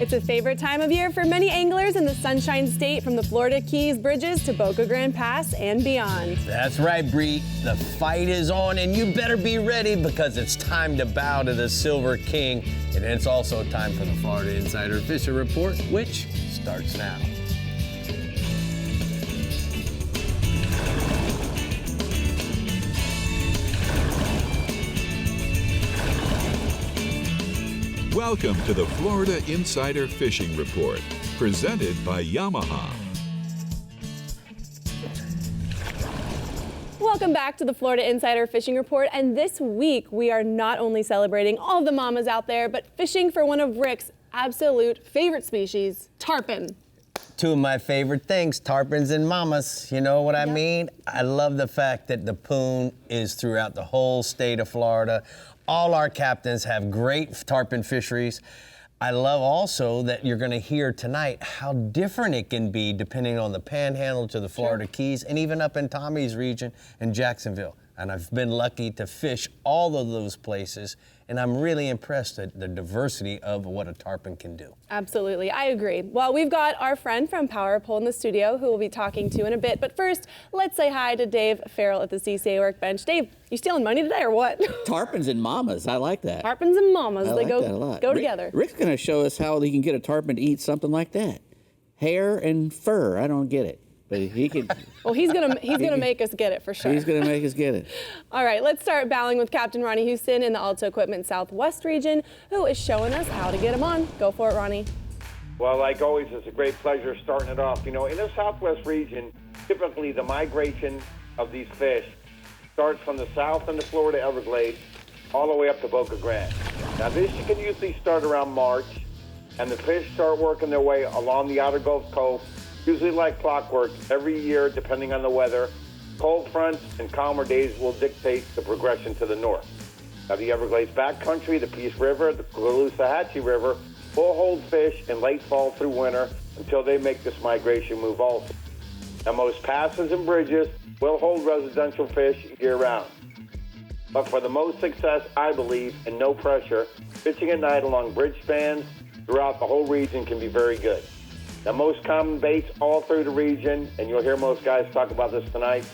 It's a favorite time of year for many anglers in the Sunshine State, from the Florida Keys bridges to Boca Grande Pass and beyond. That's right, Bree. The fight is on, and you better be ready because it's time to bow to the Silver King. And it's also time for the Florida Insider Fishing Report, which starts now. Welcome to the Florida Insider Fishing Report, presented by Yamaha. Welcome back to the Florida Insider Fishing Report, and this week we are not only celebrating all the mamas out there, but fishing for one of Rick's absolute favorite species, tarpon. Two of my favorite things, tarpons and mamas. You know what I mean? I love the fact that the poon is throughout the whole state of Florida. All our captains have great tarpon fisheries. I love also that you're going to hear tonight how different it can be depending on the panhandle to the Florida Keys and even up in Tommy's region in Jacksonville. And I've been lucky to fish all of those places, and I'm really impressed at the diversity of what a tarpon can do. Absolutely, I agree. Well, we've got our friend from Power Pole in the studio who we'll be talking to in a bit. But first, let's say hi to Dave Farrell at the CCA workbench. Dave, you stealing money today or what? Tarpons and mamas, I like that. Tarpons and mamas, I they like that a lot. go together. Rick's going to show us how he can get a tarpon to eat something like that. Hair and fur, I don't get it. But he could. Well, he's gonna make us get it for sure. He's gonna make us get it. All right, let's start battling with Captain Ronnie Houston in the Alta Equipment Southwest region, who is showing us how to get him on. Go for it, Ronnie. Well, like always, it's a great pleasure starting it off. You know, in the Southwest region, typically the migration of these fish starts from the south in the Florida Everglades all the way up to Boca Grande. Now, this can usually start around March, and the fish start working their way along the outer Gulf Coast, usually like clockwork. Every year, depending on the weather, cold fronts and calmer days will dictate the progression to the north. Now, the Everglades backcountry, the Peace River, the Caloosahatchee River will hold fish in late fall through winter until they make this migration move also. Now, most passes and bridges will hold residential fish year-round. But for the most success, I believe, and no pressure, fishing at night along bridge spans throughout the whole region can be very good. Now, most common baits all through the region, and you'll hear most guys talk about this tonight,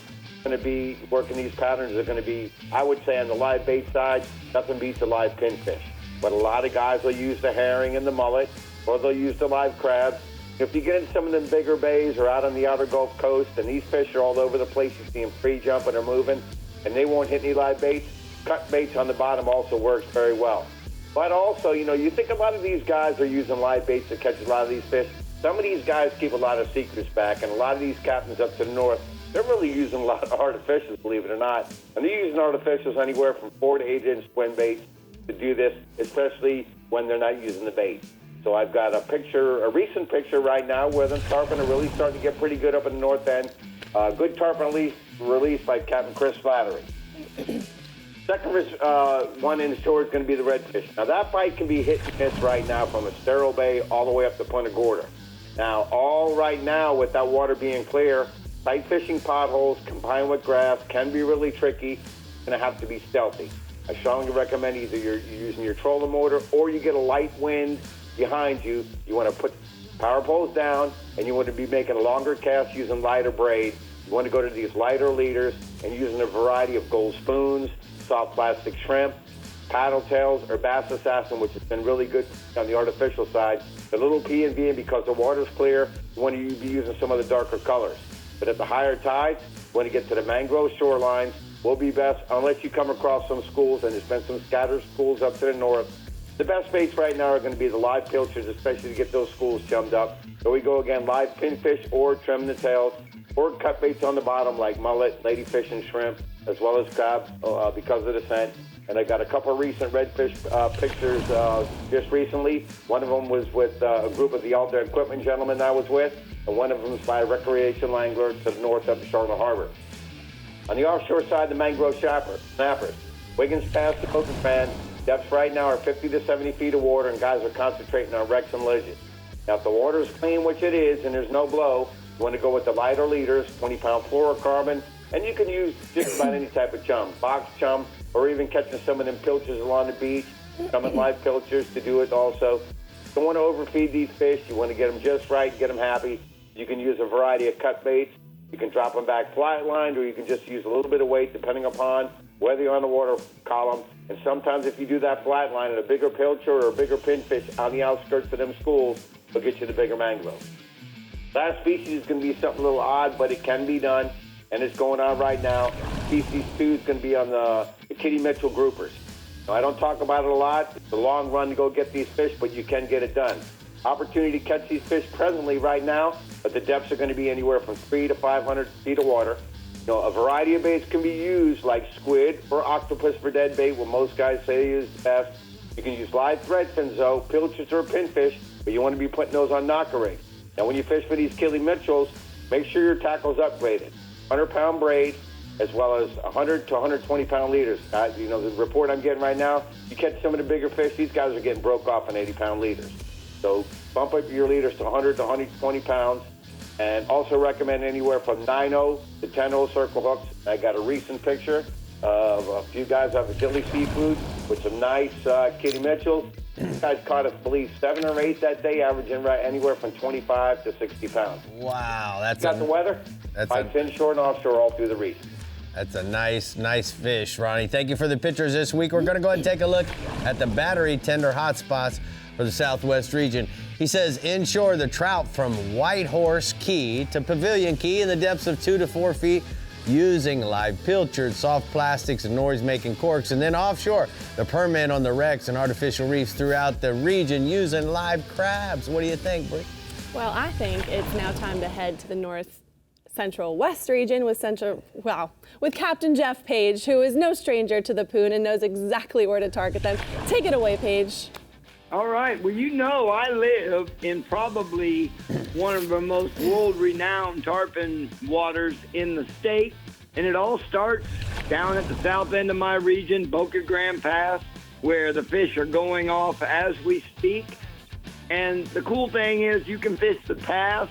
going to be working these patterns are going to be, I would say, on the live bait side, nothing beats a live pinfish. But a lot of guys will use the herring and the mullet, or they'll use the live crab. If you get in some of them bigger bays or out on the outer Gulf Coast, and these fish are all over the place, you see them free jumping or moving, and they won't hit any live baits, cut baits on the bottom also works very well. But also, you know, you think a lot of these guys are using live baits to catch a lot of these fish. Some of these guys keep a lot of secrets back, and a lot of these captains up to the north, they're really using a lot of artificials, believe it or not. And they're using artificials anywhere from 4 to 8 inch swim baits to do this, especially when they're not using the bait. So I've got a recent picture right now where the tarpon are really starting to get pretty good up in the north end. Good tarpon released by Captain Chris Flattery. Second one in the store is going to be the redfish. Now, that bite can be hit and miss right now from Estero Bay all the way up to Punta Gorda. Now, all right now, with that water being clear, tight fishing potholes combined with grass can be really tricky. It's going to have to be stealthy. I strongly recommend either you're using your trolling motor or you get a light wind behind you. You want to put power poles down, and you want to be making a longer cast using lighter braid. You want to go to these lighter leaders and using a variety of gold spoons, soft plastic shrimp, paddle tails, or bass assassin, which has been really good on the artificial side. The little P&V, and because the water's clear, you want to be using some of the darker colors. But at the higher tides, when you get to the mangrove shorelines, will be best, unless you come across some schools, and there's been some scattered schools up to the north. The best baits right now are going to be the live pilchers, especially to get those schools chummed up. So we go again, live pinfish or trim the tails, or cut baits on the bottom like mullet, ladyfish, and shrimp, as well as crabs because of the scent. And I got a couple of recent redfish pictures just recently. One of them was with a group of the Alta Equipment gentlemen I was with, and one of them is by a recreation angler to the north up in Charlotte Harbor. On the offshore side, the mangrove snappers. Wiggins Pass to Boca Grande, depths right now are 50 to 70 feet of water, and guys are concentrating on wrecks and ledges. Now, if the water's clean, which it is, and there's no blow, you want to go with the lighter leaders, 20-pound fluorocarbon, and you can use just about any type of chum, box chum, or even catching some of them pilchers along the beach, some live pilchers to do it also. Don't want to overfeed these fish. You want to get them just right, get them happy. You can use a variety of cut baits. You can drop them back flatlined, or you can just use a little bit of weight depending upon whether you're on the water column. And sometimes if you do that flatline and a bigger pilcher or a bigger pinfish on the outskirts of them schools, will get you the bigger mangrove. Last species is going to be something a little odd, but it can be done, and it's going on right now. Species 2 is going to be on the Kitty Mitchell groupers. Now, I don't talk about it a lot. It's a long run to go get these fish, but you can get it done. Opportunity to catch these fish presently right now, but the depths are going to be anywhere from 300 to 500 feet of water. You know, a variety of baits can be used, like squid or octopus for dead bait, what most guys say is best. You can use live thread fins, though, pilchards or pinfish, but you want to be putting those on knocker rigs. Now, when you fish for these Kitty Mitchells, make sure your tackle's upgraded. 100-pound braid, as well as 100 to 120-pound leaders. You know, the report I'm getting right now, you catch some of the bigger fish, these guys are getting broke off on 80-pound leaders. So bump up your leaders to 100 to 120 pounds, and also recommend anywhere from 9.0 to 10.0 circle hooks. I got a recent picture of a few guys off of Dilly Seafood with some nice Kitty Mitchells. These guys caught, I believe, 7 or 8 that day, averaging right anywhere from 25 to 60 pounds. Wow, that's Got the weather? Bites inshore and offshore all through the region. That's a nice fish, Ronnie. Thank you for the pictures this week. We're going to go ahead and take a look at the battery tender hotspots for the Southwest region. He says inshore, the trout from White Horse Key to Pavilion Key in the depths of 2 to 4 feet using live pilchards, soft plastics, and noise-making corks. And then offshore, the permit on the wrecks and artificial reefs throughout the region using live crabs. What do you think, Bree? Well, I think it's now time to head to the North Central West region with Captain Jeff Page, who is no stranger to the poon and knows exactly where to target them. Take it away, Page. All right. Well, you know, I live in probably one of the most world-renowned tarpon waters in the state, and it all starts down at the south end of my region, Boca Grande Pass, where the fish are going off as we speak. And the cool thing is you can fish the pass,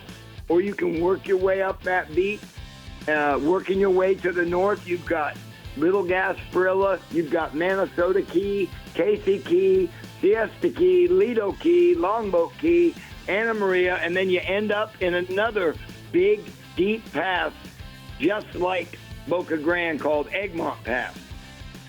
or you can work your way up that beat. Working your way to the north, you've got Little Gasparilla, you've got Minnesota Key, Casey Key, Siesta Key, Lido Key, Longboat Key, Anna Maria, and then you end up in another big, deep pass, just like Boca Grande, called Egmont Pass.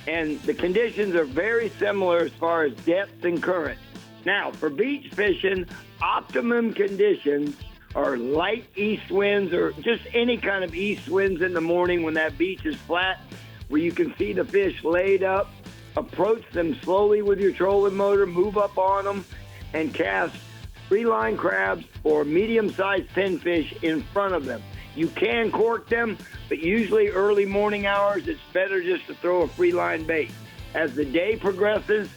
And the conditions are very similar as far as depth and current. Now, for beach fishing, optimum conditions are light east winds or just any kind of east winds in the morning when that beach is flat, where you can see the fish laid up. Approach them slowly with your trolling motor, move up on them, and cast free-line crabs or medium-sized pinfish in front of them. You can cork them, but usually early morning hours, it's better just to throw a free-line bait. As the day progresses,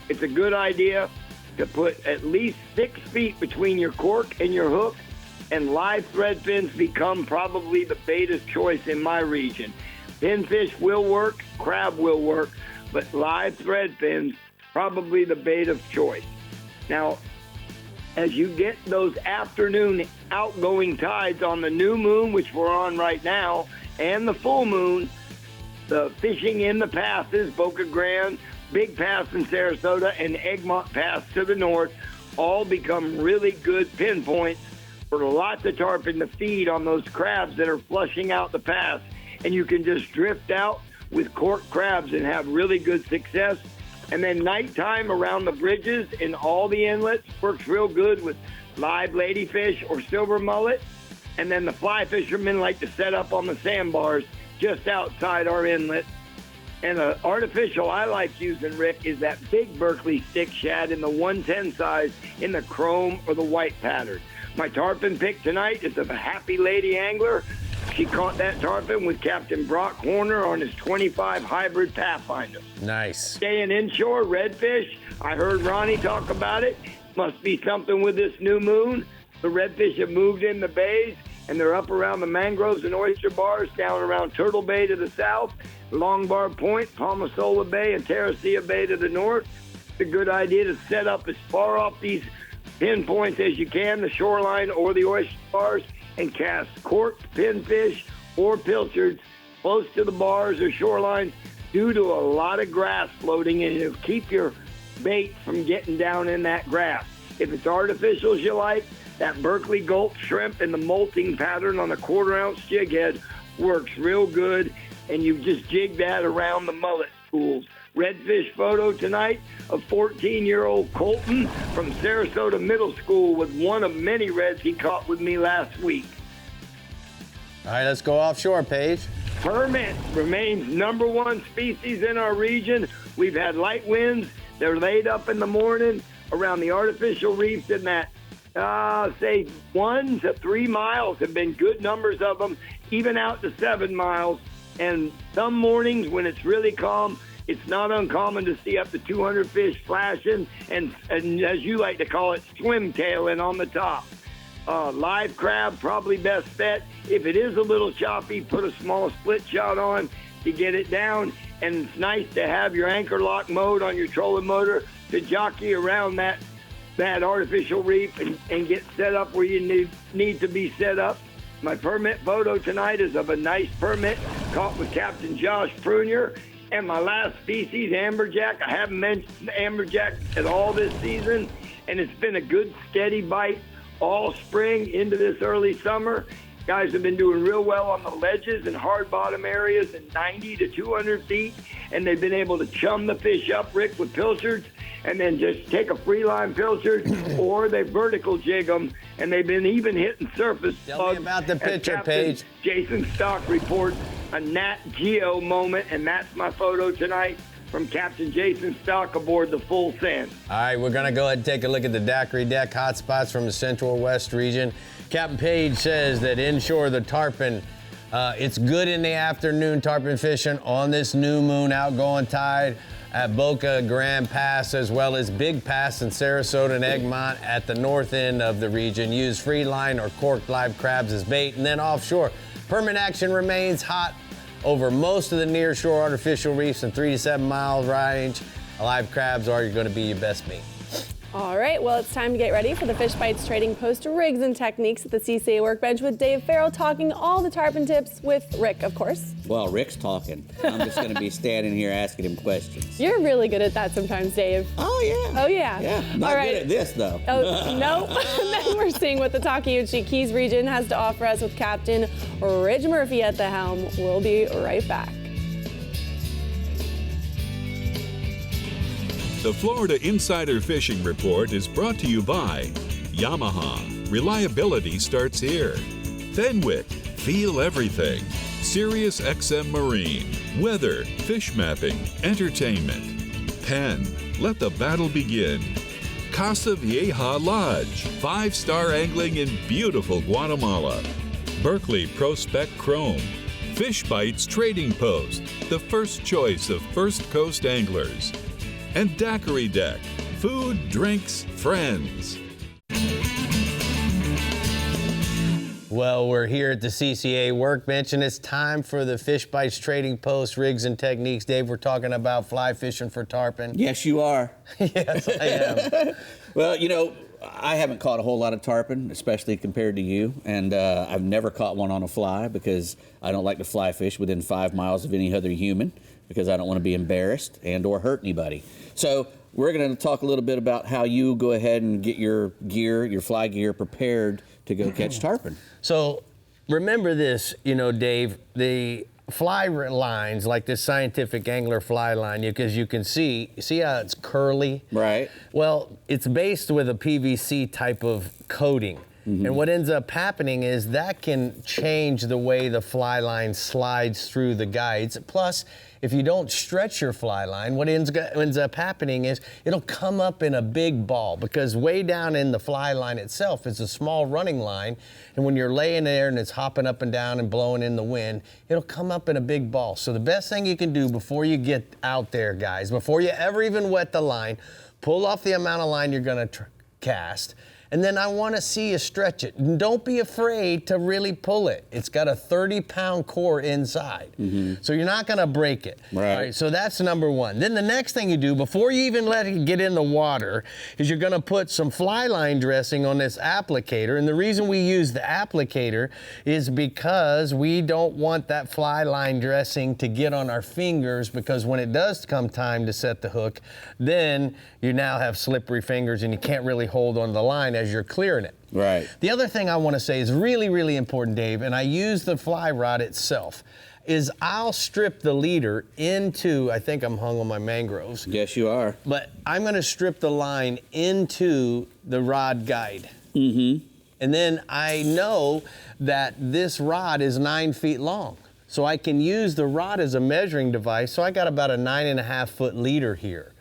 it's a good idea to put at least 6 feet between your cork and your hook, and live thread fins become probably the bait of choice in my region. Pinfish will work, crab will work, but live thread fins, probably the bait of choice. Now, as you get those afternoon outgoing tides on the new moon, which we're on right now, and the full moon, the fishing in the passes, Boca Grande, Big Pass in Sarasota, and Egmont Pass to the north, all become really good pinpoints for lots of tarpon to feed on those crabs that are flushing out the pass. And you can just drift out with cork crabs and have really good success. And then nighttime around the bridges in all the inlets works real good with live ladyfish or silver mullet. And then the fly fishermen like to set up on the sandbars just outside our inlet. And an artificial I like using, Rick, is that big Berkeley stick shad in the 110 size in the chrome or the white pattern. My tarpon pick tonight is of a happy lady angler. She caught that tarpon with Captain Brock Horner on his 25 hybrid Pathfinder. Nice. Staying inshore, redfish. I heard Ronnie talk about it. Must be something with this new moon. The redfish have moved in the bays, and they're up around the mangroves and oyster bars down around Turtle Bay to the south, Longbar Point, Palmasola Bay, and Terracea Bay to the north. It's a good idea to set up as far off these pinpoints as you can, the shoreline or the oyster bars, and cast corked pinfish or pilchards close to the bars or shorelines due to a lot of grass floating, and it'll keep your bait from getting down in that grass. If it's artificials you like, that Berkeley Gulp shrimp and the molting pattern on a 1/4 ounce jig head works real good, and you just jig that around the mullet pools. Redfish photo tonight of 14-year-old Colton from Sarasota Middle School with one of many reds he caught with me last week. All right, let's go offshore, Paige. Permit remains #1 species in our region. We've had light winds. They're laid up in the morning around the artificial reefs in that, say, 1 to 3 miles have been good numbers of them, even out to 7 miles. And some mornings when it's really calm, it's not uncommon to see up to 200 fish flashing and as you like to call it, swim tailing on the top. Live crab, probably best bet. If it is a little choppy, put a small split shot on to get it down. And it's nice to have your anchor lock mode on your trolling motor to jockey around that artificial reef and get set up where you need to be set up. My permit photo tonight is of a nice permit caught with Captain Josh Prunier. And my last species, amberjack. I haven't mentioned amberjack at all this season, and it's been a good steady bite all spring into this early summer. Guys have been doing real well on the ledges and hard bottom areas at 90 to 200 feet, and they've been able to chum the fish up, Rick, with pilchards, and then just take a free line pilchard, or they vertical jig them, and they've been even hitting surface Tell bugs. me about the As picture, Captain Paige. Jason Stock reports a Nat Geo moment, and that's my photo tonight from Captain Jason Stock aboard the Full Send. All right, we're going to go ahead and take a look at the daiquiri deck hotspots from the Central West region. Captain Page says that inshore the tarpon, it's good in the afternoon tarpon fishing on this new moon outgoing tide at Boca Grande Pass, as well as Big Pass in Sarasota and Egmont at the north end of the region. Use free line or corked live crabs as bait. And then offshore, permit action remains hot over most of the near shore artificial reefs in 3 to 7 mile range. Live crabs are going to be your best meat. All right, well, it's time to get ready for the Fish Bites Trading Post rigs and techniques at the CCA Workbench with Dave Farrell talking all the tarpon tips with Rick, of course. Well, Rick's talking. I'm just going to be standing here asking him questions. You're really good at that sometimes, Dave. Oh, yeah. Oh, yeah. Yeah, not All right. good at this, though. Oh, no. Then we're seeing what the Takeuchi Keys region has to offer us with Captain Ridge Murphy at the helm. We'll be right back. The Florida Insider Fishing Report is brought to you by Yamaha. Reliability starts here. Fenwick. Feel everything. Sirius XM Marine. Weather. Fish mapping. Entertainment. Penn. Let the battle begin. Casa Vieja Lodge. 5-star angling in beautiful Guatemala. Berkeley Prospect Chrome. Fish Bites Trading Post. The first choice of First Coast anglers. And Daiquiri Deck, food, drinks, friends. Well, we're here at the CCA Workbench, and it's time for the Fish Bites Trading Post rigs and techniques. Dave, we're talking about fly fishing for tarpon. Yes, you are. Yes, I am. Well, you know, I haven't caught a whole lot of tarpon, especially compared to you, and I've never caught one on a fly because I don't like to fly fish within 5 miles of any other human because I don't want to be embarrassed and or hurt anybody. So we're going to talk a little bit about how you go ahead and get your gear, your fly gear, prepared to go catch tarpon. So remember this, you know, Dave, the fly lines, like this scientific angler fly line, because you can see how it's curly? Right. Well, it's based with a PVC type of coating. Mm-hmm. And what ends up happening is that can change the way the fly line slides through the guides. Plus, if you don't stretch your fly line, what ends up happening is it'll come up in a big ball, because way down in the fly line itself is a small running line. And when you're laying there and it's hopping up and down and blowing in the wind, it'll come up in a big ball. So the best thing you can do before you get out there, guys, before you ever even wet the line, pull off the amount of line you're going to cast, And then I want to see you stretch it. And don't be afraid to really pull it. It's got a 30-pound core inside. So you're not going to break it. Right. All right. So that's number one. Then the next thing you do before you even let it get in the water is you're going to put some fly line dressing on this applicator. And the reason we use the applicator is because we don't want that fly line dressing to get on our fingers, because when it does come time to set the hook, then you now have slippery fingers and you can't really hold on the line as you're clearing it. Right. The other thing I want to say is really, really important, Dave, and I use the fly rod itself, is I'll strip the leader into, I think I'm hung on my mangroves. Yes, you are. But I'm going to strip the line into the rod guide. And then I know that this rod is 9 feet long. So I can use the rod as a measuring device. So I got about a 9.5-foot leader here.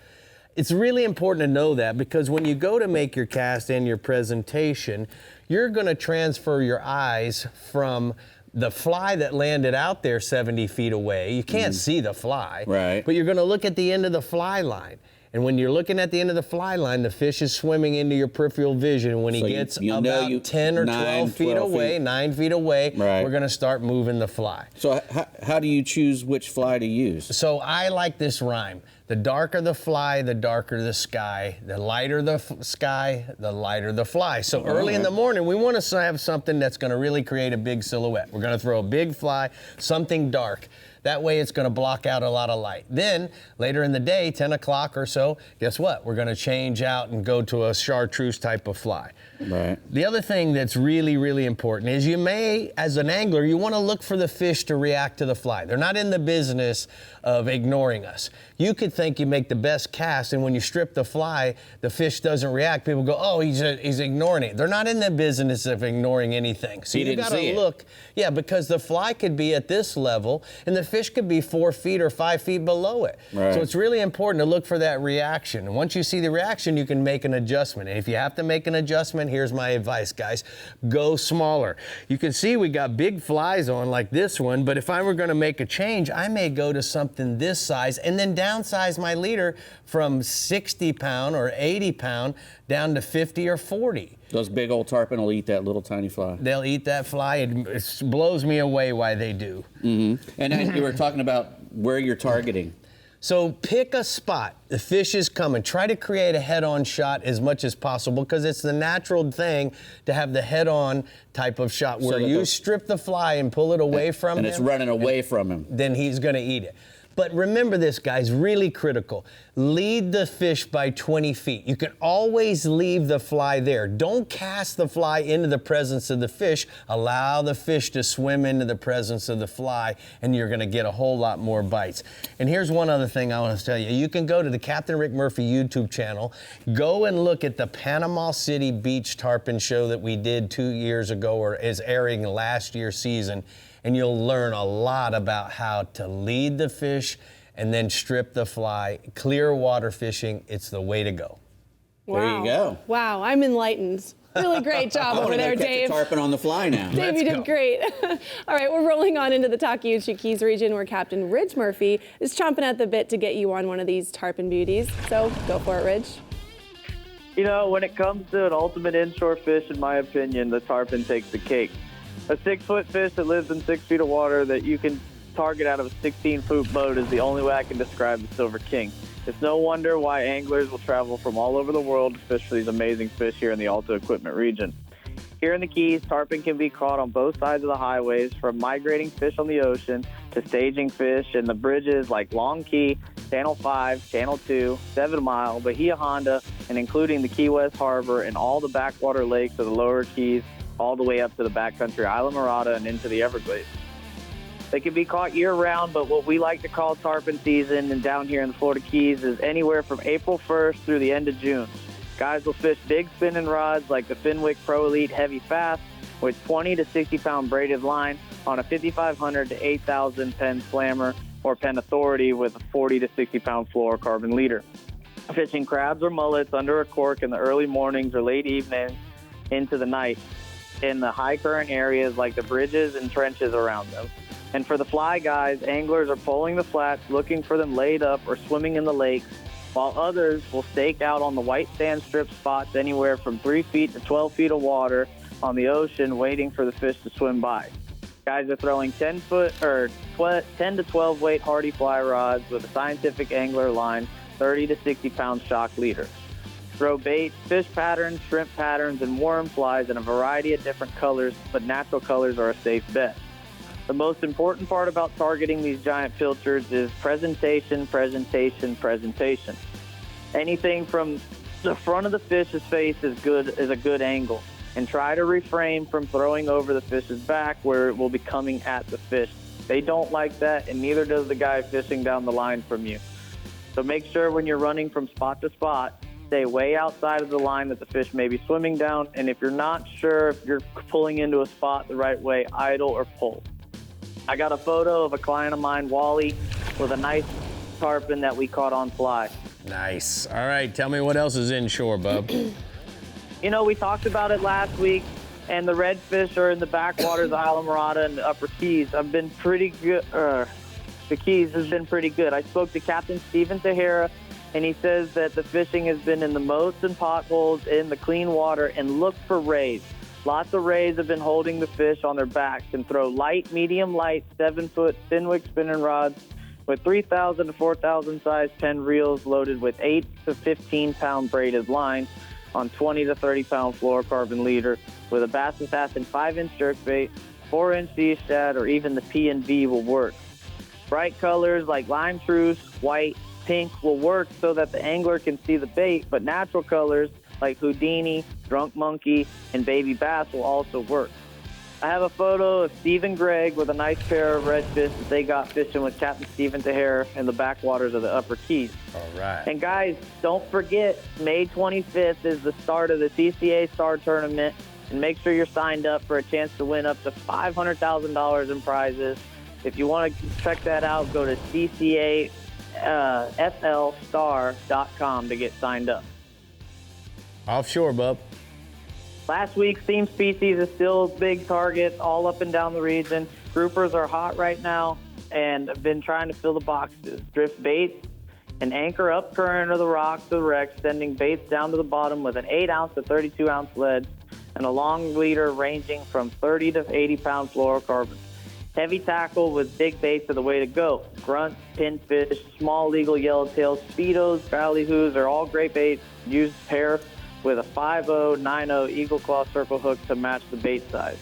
It's really important to know that, because when you go to make your cast and your presentation, you're going to transfer your eyes from the fly that landed out there 70 feet away. You can't see the fly, right? But you're going to look at the end of the fly line. And when you're looking at the end of the fly line, the fish is swimming into your peripheral vision. When he gets about 10 or 12 feet away, 9 feet away, we're going to start moving the fly. So how do you choose which fly to use? So I like this rhyme. The darker the fly, the darker the sky. The lighter the sky, the lighter the fly. So early in the morning, we want to have something that's going to really create a big silhouette. We're going to throw a big fly, something dark. That way it's going to block out a lot of light. Then later in the day, 10 o'clock or so, guess what? We're going to change out and go to a chartreuse type of fly. Right. The other thing that's really, really important is you may, as an angler, you want to look for the fish to react to the fly. They're not in the business of ignoring us. You could think you make the best cast, and when you strip the fly, the fish doesn't react. People go, oh, he's ignoring it. They're not in the business of ignoring anything. So you got to look. Yeah, because the fly could be at this level, and the fish could be 4 feet or 5 feet below it. Right. So it's really important to look for that reaction. And once you see the reaction, you can make an adjustment. And if you have to make an adjustment, here's my advice, guys. Go smaller. You can see we got big flies on like this one, but if I were going to make a change, I may go to something this size and then downsize my leader from 60 pound or 80 pound down to 50 or 40. Those big old tarpon will eat that little tiny fly. They'll eat that fly. It blows me away why they do. And then you were talking about where you're targeting. So pick a spot. The fish is coming. Try to create a head-on shot as much as possible, because it's the natural thing to have the head-on type of shot where you strip the fly and pull it away from him. And it's running away from him. Then he's going to eat it. But remember this, guys, really critical. Lead the fish by 20 feet. You can always leave the fly there. Don't cast the fly into the presence of the fish. Allow the fish to swim into the presence of the fly, and you're going to get a whole lot more bites. And here's one other thing I want to tell you. You can go to the Captain Rick Murphy YouTube channel. Go and look at the Panama City Beach Tarpon show that we did 2 years ago, or is airing last year's season. And you'll learn a lot about how to lead the fish and then strip the fly. Clear water fishing, it's the way to go. Wow. There you go. Wow, I'm enlightened. Really great job over there, Dave. Catch a tarpon on the fly now. Dave, you did great. All right, we're rolling on into the Takeuchi Keys region, where Captain Ridge Murphy is chomping at the bit to get you on one of these tarpon beauties. So go for it, Ridge. You know, when it comes to an ultimate inshore fish, in my opinion, the tarpon takes the cake. A 6-foot fish that lives in 6 feet of water that you can target out of a 16-foot boat is the only way I can describe the Silver King. It's no wonder why anglers will travel from all over the world to fish for these amazing fish here in the Alta Equipment region. Here in the Keys, tarpon can be caught on both sides of the highways, from migrating fish on the ocean to staging fish in the bridges like Long Key, Channel 5, Channel 2, 7 Mile, Bahia Honda, and including the Key West Harbor and all the backwater lakes of the lower Keys, all the way up to the backcountry Isla Mirada and into the Everglades. They can be caught year-round, but what we like to call tarpon season and down here in the Florida Keys is anywhere from April 1st through the end of June. Guys will fish big spinning rods like the Fenwick Pro Elite Heavy Fast with 20 to 60-pound braided line on a 5,500 to 8,000 pen slammer, or Pen Authority with a 40 to 60-pound fluorocarbon leader. Fishing crabs or mullets under a cork in the early mornings or late evenings into the night in the high current areas like the bridges and trenches around them. And for the fly guys, anglers are pulling the flats, looking for them laid up or swimming in the lakes while others will stake out on the white sand strip spots anywhere from 3 feet to 12 feet of water on the ocean waiting for the fish to swim by. Guys are throwing 10 to 12 weight hardy fly rods with a Scientific angler line, 30 to 60 pound shock leader. Throw bait, fish patterns, shrimp patterns, and worm flies in a variety of different colors, but natural colors are a safe bet. The most important part about targeting these giant pilchards is presentation, presentation, presentation. Anything from the front of the fish's face is a good angle. And try to refrain from throwing over the fish's back where it will be coming at the fish. They don't like that, and neither does the guy fishing down the line from you. So make sure when you're running from spot to spot, stay way outside of the line that the fish may be swimming down. And if you're not sure if you're pulling into a spot the right way, idle or pull. I got a photo of a client of mine, Wally, with a nice tarpon that we caught on fly. Nice. All right, tell me what else is inshore, bub. You know, we talked about it last week, and the redfish are in the backwaters of Islamorada and the Upper Keys. I've been pretty good. The Keys has been pretty good. I spoke to Captain Stephen Tahara, and he says that the fishing has been in the moats and potholes in the clean water, and look for rays. Lots of rays have been holding the fish on their backs, and throw light, medium light, 7-foot Finwick spinning rods with 3,000 to 4,000 size Penn reels loaded with 8 to 15 pound braided line on 20 to 30 pound fluorocarbon leader with a Bass Assassin 5-inch jerkbait, 4-inch sea shad, or even the P&V will work. Bright colors like lime truce, white, pink will work so that the angler can see the bait, but natural colors like Houdini, Drunk Monkey, and Baby Bass will also work. I have a photo of Steve and Greg with a nice pair of redfish that they got fishing with Captain Stephen Tahara in the backwaters of the Upper Keys. All right. And guys, don't forget, May 25th is the start of the CCA Star Tournament, and make sure you're signed up for a chance to win up to $500,000 in prizes. If you want to check that out, go to ccaflstar.com to get signed up. Offshore, bub. Last week's theme species is still big targets all up and down the region. Groupers are hot right now and I've been trying to fill the boxes. Drift baits and anchor up current of the rocks to the wrecks, sending baits down to the bottom with an 8-ounce to 32-ounce lead and a long leader ranging from 30 to 80-pound fluorocarbon. Heavy tackle with big baits are the way to go. Grunts, pinfish, small legal yellowtails, speedos, ballyhoos are all great baits. Use pair with a 5.0, 9.0 Eagle Claw circle hook to match the bait size.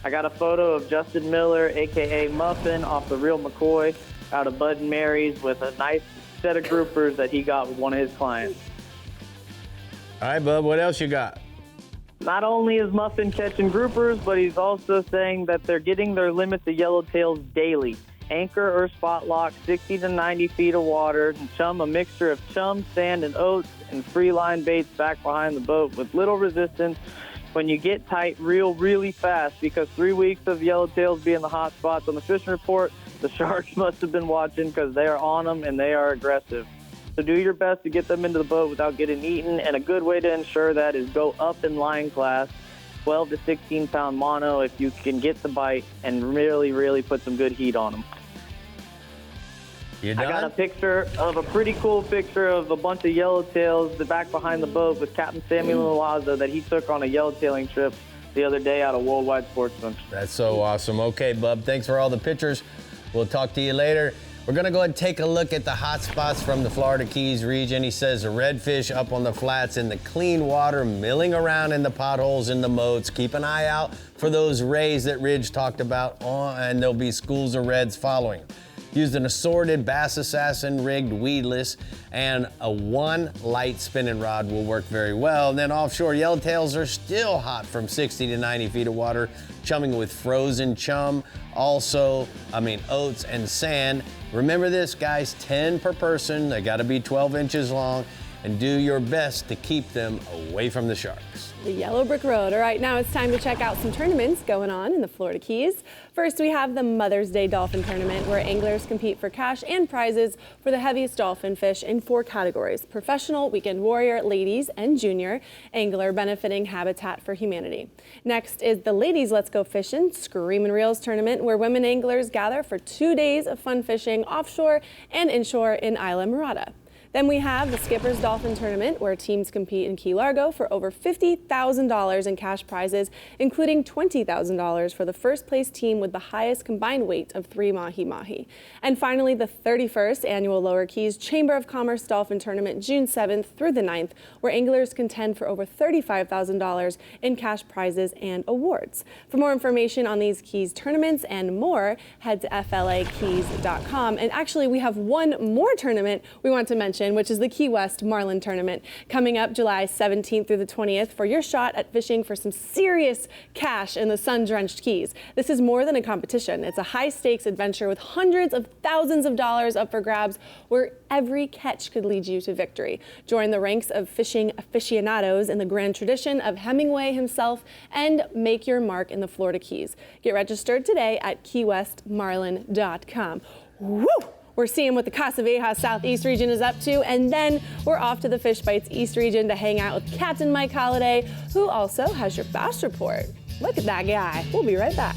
I got a photo of Justin Miller, a.k.a. Muffin, off the Real McCoy out of Bud and Mary's with a nice set of groupers that he got with one of his clients. All right, bub, what else you got? Not only is Muffin catching groupers, but he's also saying that they're getting their limits of yellowtails daily. Anchor or spot lock 60 to 90 feet of water, and chum a mixture of chum, sand, and oats, and free line baits back behind the boat with little resistance. When you get tight, reel really fast, because 3 weeks of yellowtails being the hot spots on the fishing report, the sharks must have been watching because they are on them and they are aggressive. So do your best to get them into the boat without getting eaten, and a good way to ensure that is go up in line class, 12 to 16 pound mono if you can get the bite and really, really put some good heat on them. You done? I got a picture of a pretty cool picture of a bunch of yellowtails back behind the boat with Captain Samuel Milazzo that he took on a yellowtailing trip the other day out of Worldwide Sportsman. That's so awesome. Okay, bub, thanks for all the pictures. We'll talk to you later. We're gonna go ahead and take a look at the hot spots from the Florida Keys region. He says the redfish up on the flats in the clean water, milling around in the potholes in the moats. Keep an eye out for those rays that Ridge talked about, and there'll be schools of reds following. Used an assorted Bass Assassin rigged weedless, and a 1 light spinning rod will work very well. And then offshore yellowtails are still hot from 60 to 90 feet of water, chumming with frozen chum, oats and sand. Remember this, guys, 10 per person. They gotta be 12 inches long, and do your best to keep them away from the sharks. The Yellow Brick Road. All right, now it's time to check out some tournaments going on in the Florida Keys. First, we have the Mother's Day Dolphin Tournament, where anglers compete for cash and prizes for the heaviest dolphin fish in 4 categories: professional, weekend warrior, ladies, and junior angler, benefiting Habitat for Humanity. Next is the Ladies Let's Go Fishing Screamin' Reels Tournament, where women anglers gather for 2 days of fun fishing offshore and inshore in Islamorada. Then we have the Skipper's Dolphin Tournament, where teams compete in Key Largo for over $50,000 in cash prizes, including $20,000 for the first place team with the highest combined weight of 3 mahi-mahi. And finally, the 31st Annual Lower Keys Chamber of Commerce Dolphin Tournament, June 7th through the 9th, where anglers contend for over $35,000 in cash prizes and awards. For more information on these Keys tournaments and more, head to flakeys.com. And actually, we have one more tournament we want to mention, which is the Key West Marlin Tournament, coming up July 17th through the 20th for your shot at fishing for some serious cash in the sun-drenched Keys. This is more than a competition. It's a high-stakes adventure with hundreds of thousands of dollars up for grabs, where every catch could lead you to victory. Join the ranks of fishing aficionados in the grand tradition of Hemingway himself and make your mark in the Florida Keys. Get registered today at keywestmarlin.com. Woo! We're seeing what the Casa Vieja Southeast region is up to, and then we're off to the Fish Bites East region to hang out with Captain Mike Holliday, who also has your bass report. Look at that guy. We'll be right back.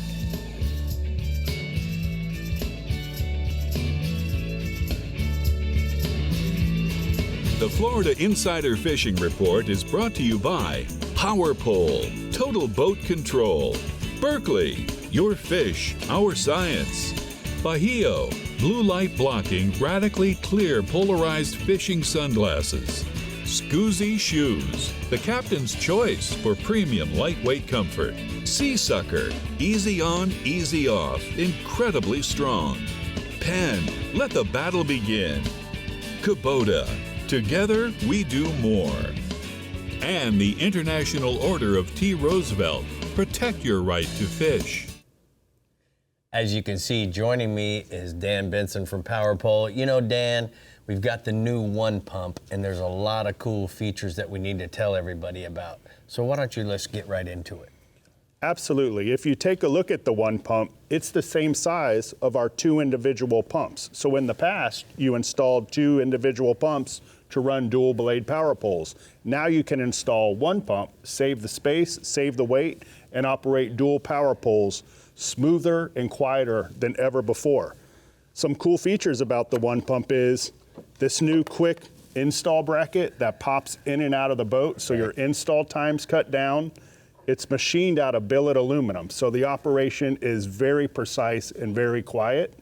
The Florida Insider Fishing Report is brought to you by Power Pole, Total Boat Control, Berkeley, Your Fish, Our Science, Bahio, blue light blocking, radically clear polarized fishing sunglasses, Scoozy Shoes, the captain's choice for premium lightweight comfort, Sea Sucker, easy on, easy off, incredibly strong, Penn, let the battle begin, Kubota, together we do more, and the International Order of T. Roosevelt, protect your right to fish. As you can see, joining me is Dan Benson from Power Pole. You know, Dan, we've got the new One Pump, and there's a lot of cool features that we need to tell everybody about. So why don't you let's get right into it. Absolutely. If you take a look at the One Pump, it's the same size of our 2 individual pumps. So in the past, you installed 2 individual pumps to run dual blade power poles. Now you can install 1 pump, save the space, save the weight, and operate dual power poles smoother and quieter than ever before. Some cool features about the One Pump is this new quick install bracket that pops in and out of the boat, so your install time's cut down. It's machined out of billet aluminum, so the operation is very precise and very quiet.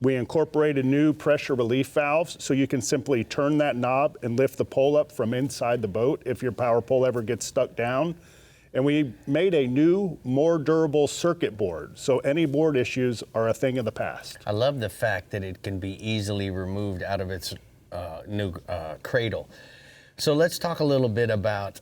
We incorporated new pressure relief valves, so you can simply turn that knob and lift the pole up from inside the boat if your power pole ever gets stuck down. And we made a new, more durable circuit board, so any board issues are a thing of the past. I love the fact that it can be easily removed out of its new cradle. So let's talk a little bit about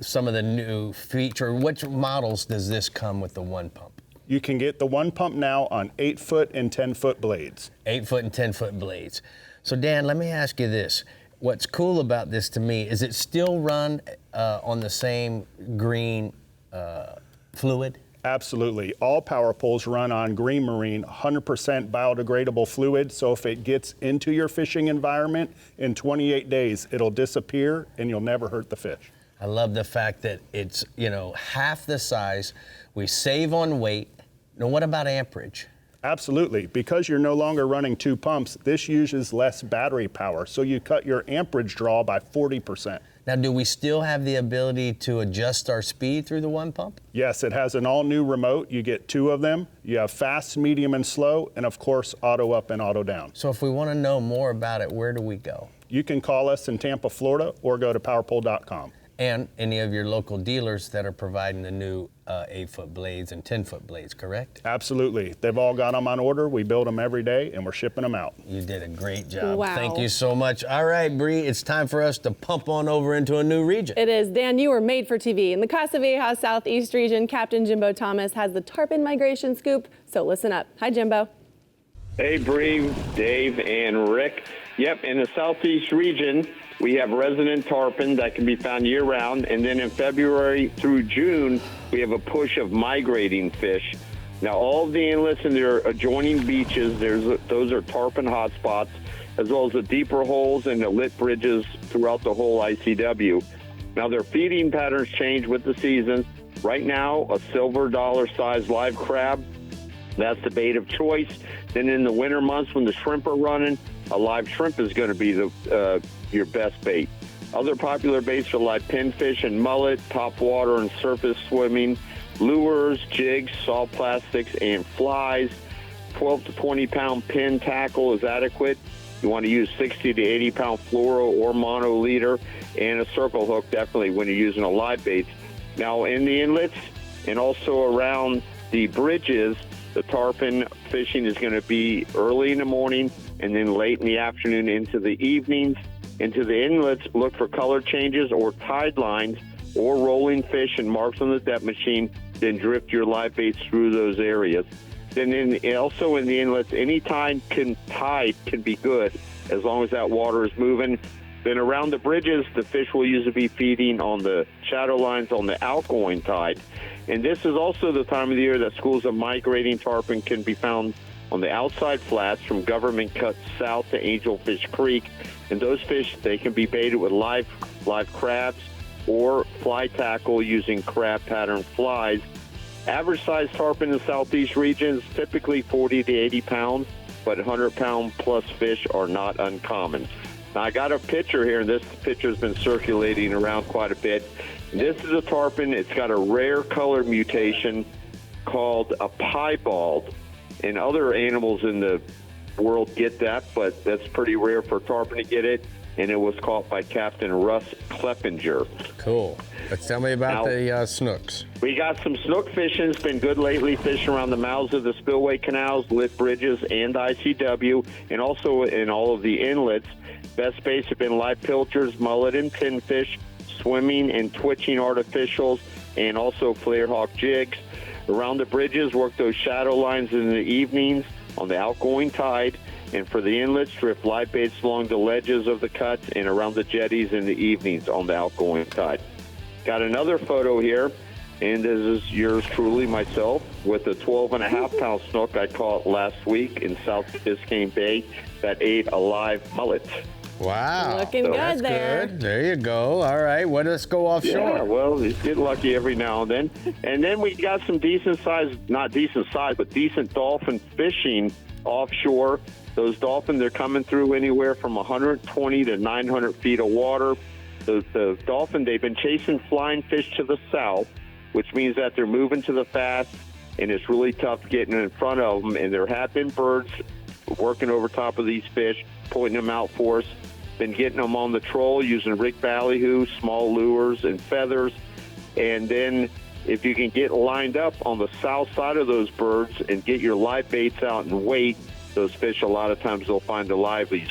some of the new feature. Which models does this come with the One Pump? You can get the One Pump now on 8-foot and 10-foot blades. 8-foot and 10-foot blades. So Dan, let me ask you this. What's cool about this to me is it still run on the same green fluid? Absolutely. All power poles run on Green Marine 100% biodegradable fluid, so if it gets into your fishing environment, in 28 days it'll disappear and you'll never hurt the fish. I love the fact that it's, you know, half the size. We save on weight. Now what about amperage? Absolutely. Because you're no longer running 2 pumps, this uses less battery power, so you cut your amperage draw by 40%. Now, do we still have the ability to adjust our speed through the One Pump? Yes, it has an all-new remote. You get 2 of them. You have fast, medium, and slow, and of course, auto up and auto down. So if we want to know more about it, where do we go? You can call us in Tampa, Florida, or go to powerpole.com. And any of your local dealers that are providing the new 8-foot blades and 10-foot blades, correct? Absolutely. They've all got them on order. We build them every day, and we're shipping them out. You did a great job. Wow. Thank you so much. All right, Bree, it's time for us to pump on over into a new region. It is. Dan, you were made for TV. In the Casa Vieja Southeast region, Captain Jimbo Thomas has the Tarpon migration scoop, so listen up. Hi, Jimbo. Hey, Bree, Dave, and Rick. Yep, in the Southeast region, we have resident tarpon that can be found year-round, and then in February through June, we have a push of migrating fish. Now, all of the inlets and their adjoining beaches, those are tarpon hotspots, as well as the deeper holes and the lit bridges throughout the whole ICW. Now, their feeding patterns change with the seasons. Right now, a silver dollar-sized live crab, that's the bait of choice. Then in the winter months when the shrimp are running, a live shrimp is going to be your best bait. Other popular baits are like pinfish and mullet, top water and surface swimming, lures, jigs, salt plastics, and flies. 12 to 20 pound pin tackle is adequate. You want to use 60 to 80 pound fluoro or mono leader, and a circle hook definitely when you're using a live bait. Now in the inlets and also around the bridges, the tarpon fishing is going to be early in the morning and then late in the afternoon into the evenings. Into the inlets, look for color changes or tide lines or rolling fish and marks on the depth machine, then drift your live baits through those areas. Then also in the inlets, any tide can be good as long as that water is moving. Then around the bridges, the fish will usually be feeding on the shadow lines on the outgoing tide. And this is also the time of the year that schools of migrating tarpon can be found on the outside flats from Government Cut south to Angelfish Creek. And those fish, they can be baited with live crabs or fly tackle using crab pattern flies. Average size tarpon in the southeast region is typically 40 to 80 pounds, but 100-pound plus fish are not uncommon. Now, I got a picture here, and this picture has been circulating around quite a bit. This is a tarpon. It's got a rare color mutation called a piebald, and other animals in the world get that, but that's pretty rare for a tarpon to get it, and it was caught by Captain Russ Kleppinger. Cool. Let's tell me about the snooks. We got some snook fishing. It's been good lately, fishing around the mouths of the spillway canals, lit bridges, and ICW, and also in all of the inlets. Best baits have been live pilchers, mullet, and pinfish, swimming and twitching artificials, and also flare hawk jigs. Around the bridges, work those shadow lines in the evenings on the outgoing tide. And for the inlets, drift live baits along the ledges of the cuts and around the jetties in the evenings on the outgoing tide. Got another photo here, and this is yours truly, myself, with a 12.5-pound snook I caught last week in South Biscayne Bay that ate a live mullet. Wow. Looking good That's there. good. There you go. All right. Let's go offshore. Yeah, well, you get lucky every now and then. And then we got some decent size, not decent size, but decent dolphin fishing offshore. Those dolphins, they're coming through anywhere from 120 to 900 feet of water. The dolphin, they've been chasing flying fish to the south, which means that they're moving to the fast, and it's really tough getting in front of them. And there have been birds working over top of these fish, pointing them out for us. Been getting them on the troll using rig ballyhoo, small lures, and feathers. And then if you can get lined up on the south side of those birds and get your live baits out and wait, those fish, a lot of times they'll find the livelies.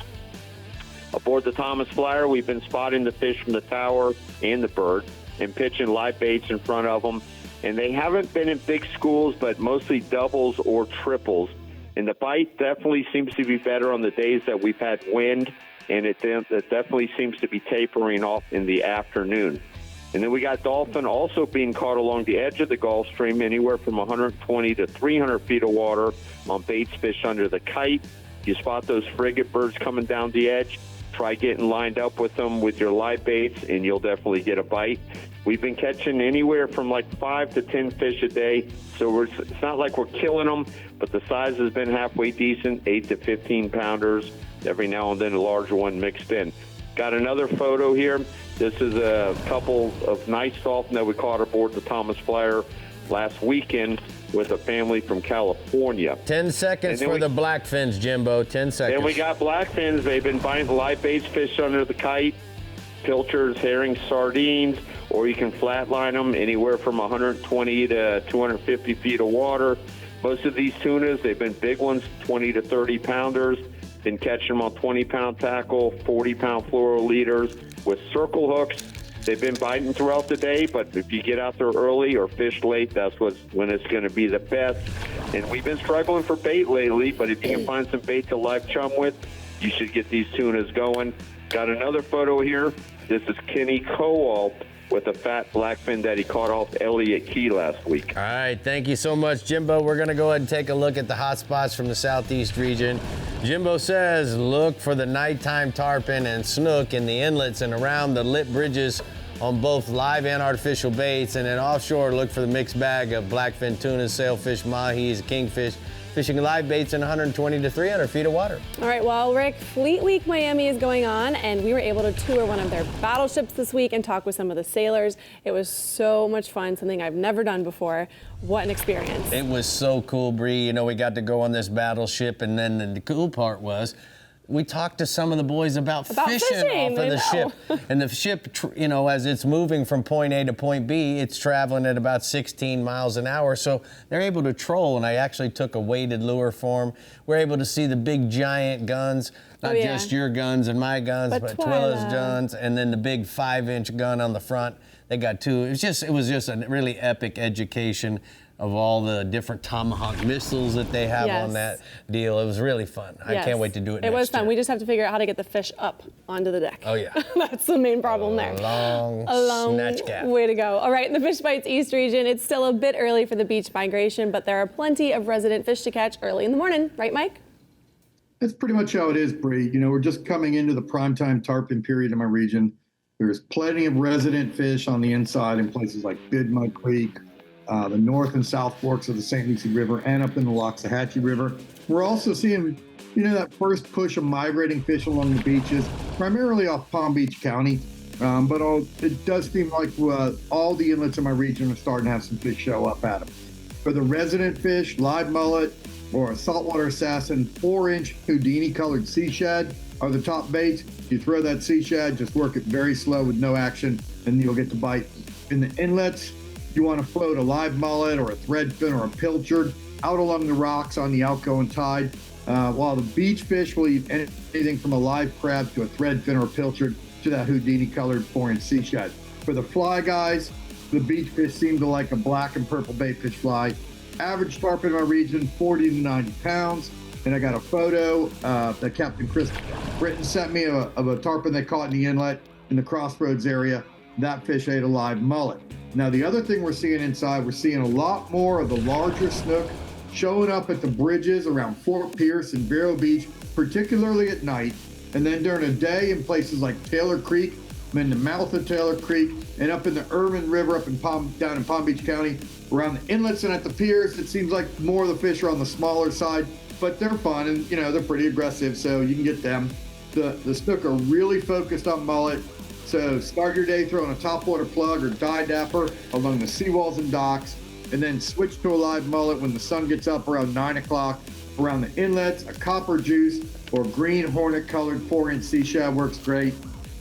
Aboard the Thomas Flyer, we've been spotting the fish from the tower and the bird and pitching live baits in front of them. And they haven't been in big schools, but mostly doubles or triples. And the bite definitely seems to be better on the days that we've had wind, and it definitely seems to be tapering off in the afternoon. And then we got dolphin also being caught along the edge of the Gulf Stream, anywhere from 120 to 300 feet of water on baits fish under the kite. You spot those frigate birds coming down the edge, try getting lined up with them with your live baits, and you'll definitely get a bite. We've been catching anywhere from like 5 to 10 fish a day, so it's not like we're killing them, but the size has been halfway decent, 8 to 15 pounders. Every now and then a larger one mixed in. Got another photo here. This is a couple of nice dolphin that we caught aboard the Thomas Flyer last weekend with a family from California. 10 seconds for the blackfins, Jimbo. 10 seconds. Then we got blackfins. They've been biting live baits fish under the kite, pilchers, herrings, sardines, or you can flatline them anywhere from 120 to 250 feet of water. Most of these tunas, they've been big ones, 20 to 30 pounders. Been catching them on 20-pound tackle, 40-pound fluoro leaders with circle hooks. They've been biting throughout the day, but if you get out there early or fish late, that's when it's going to be the best. And we've been struggling for bait lately, but if you can find some bait to live chum with, you should get these tunas going. Got another photo here. This is Kenny Kowal with a fat blackfin that he caught off Elliott Key last week. All right, thank you so much, Jimbo. We're going to go ahead and take a look at the hot spots from the southeast region. Jimbo says look for the nighttime tarpon and snook in the inlets and around the lit bridges on both live and artificial baits. And then offshore, look for the mixed bag of blackfin tuna, sailfish, mahis, kingfish, fishing live baits in 120 to 300 feet of water. All right, well, Rick, Fleet Week Miami is going on, and we were able to tour one of their battleships this week and talk with some of the sailors. It was so much fun, something I've never done before. What an experience. It was so cool, Bree. You know, we got to go on this battleship, and then the cool part was we talked to some of the boys about fishing off of the ship. And the ship, you know, as it's moving from point A to point B, it's traveling at about 16 miles an hour. So they're able to troll, and I actually took a weighted lure for them. We're able to see the big giant guns, not just your guns and my guns, but Twilla's guns, and then the big 5-inch gun on the front. They got two. It was just a really epic education of all the different Tomahawk missiles that they have on that deal. It was really fun. I can't wait to do it next year. It was fun. We just have to figure out how to get the fish up onto the deck. Oh, yeah. That's the main problem there. A long snatch gap. Way to go. All right, in the Fish Bites East region, it's still a bit early for the beach migration, but there are plenty of resident fish to catch early in the morning. Right, Mike? That's pretty much how it is, Bree. You know, we're just coming into the primetime tarpon period in my region. There's plenty of resident fish on the inside in places like Big Mud Creek, the north and south forks of the St. Lucie River, and up in the Loxahatchee River. We're also seeing, you know, that first push of migrating fish along the beaches, primarily off Palm Beach County. But it does seem like all the inlets in my region are starting to have some fish show up at them. For the resident fish, live mullet or a saltwater assassin 4-inch Houdini colored sea shad are the top baits. You throw that sea shad, just work it very slow with no action, and you'll get the bite. In the inlets, you want to float a live mullet or a threadfin or a pilchard out along the rocks on the outgoing tide, while the beach fish will eat anything from a live crab to a threadfin or a pilchard to that Houdini colored 4-inch sea shad. For the fly guys, the beach fish seem to like a black and purple baitfish fly. Average tarpon in our region, 40 to 90 pounds. And I got a photo that Captain Chris Britton sent me of a tarpon they caught in the inlet in the Crossroads area. That fish ate a live mullet. Now, the other thing we're seeing inside, we're seeing a lot more of the larger snook showing up at the bridges around Fort Pierce and Vero Beach, particularly at night. And then during the day in places like Taylor Creek, in the mouth of Taylor Creek, and up in the Irvin River up in down in Palm Beach County, around the inlets and at the piers. It seems like more of the fish are on the smaller side, but they're fun and, you know, they're pretty aggressive, so you can get them. The snook are really focused on mullet. So start your day throwing a topwater plug or die dapper along the seawalls and docks, and then switch to a live mullet when the sun gets up around 9 o'clock. Around the inlets, a copper juice or green hornet colored 4-inch sea shad works great.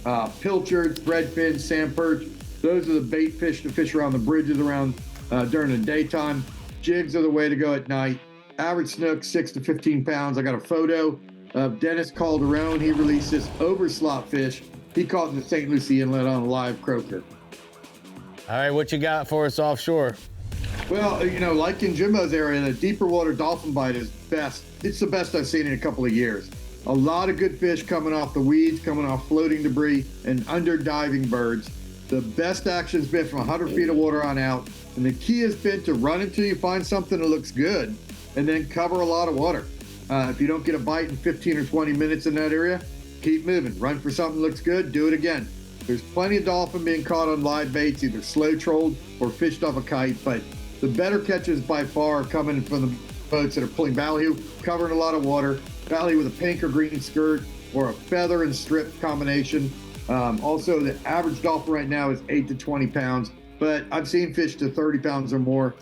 Pilchard, threadfin, sand perch, those are the bait fish to fish around the bridges around during the daytime. Jigs are the way to go at night. Average snook, 6 to 15 pounds. I got a photo of Dennis Calderon. He released this overslot fish he caught in the St. Lucie Inlet on a live croaker. All right, what you got for us offshore? Well, you know, like in Jimbo's area, the deeper water dolphin bite is best. It's the best I've seen in a couple of years. A lot of good fish coming off the weeds, coming off floating debris, and under diving birds. The best action's been from 100 feet of water on out, and the key has been to run until you find something that looks good, and then cover a lot of water. If you don't get a bite in 15 or 20 minutes in that area, keep moving. Run for something that looks good, do it again. There's plenty of dolphin being caught on live baits, either slow trolled or fished off a kite, but the better catches by far are coming from the boats that are pulling ballyhoo, covering a lot of water, ballyhoo with a pink or green skirt or a feather and strip combination. Also, the average dolphin right now is 8 to 20 pounds, but I've seen fish to 30 pounds or more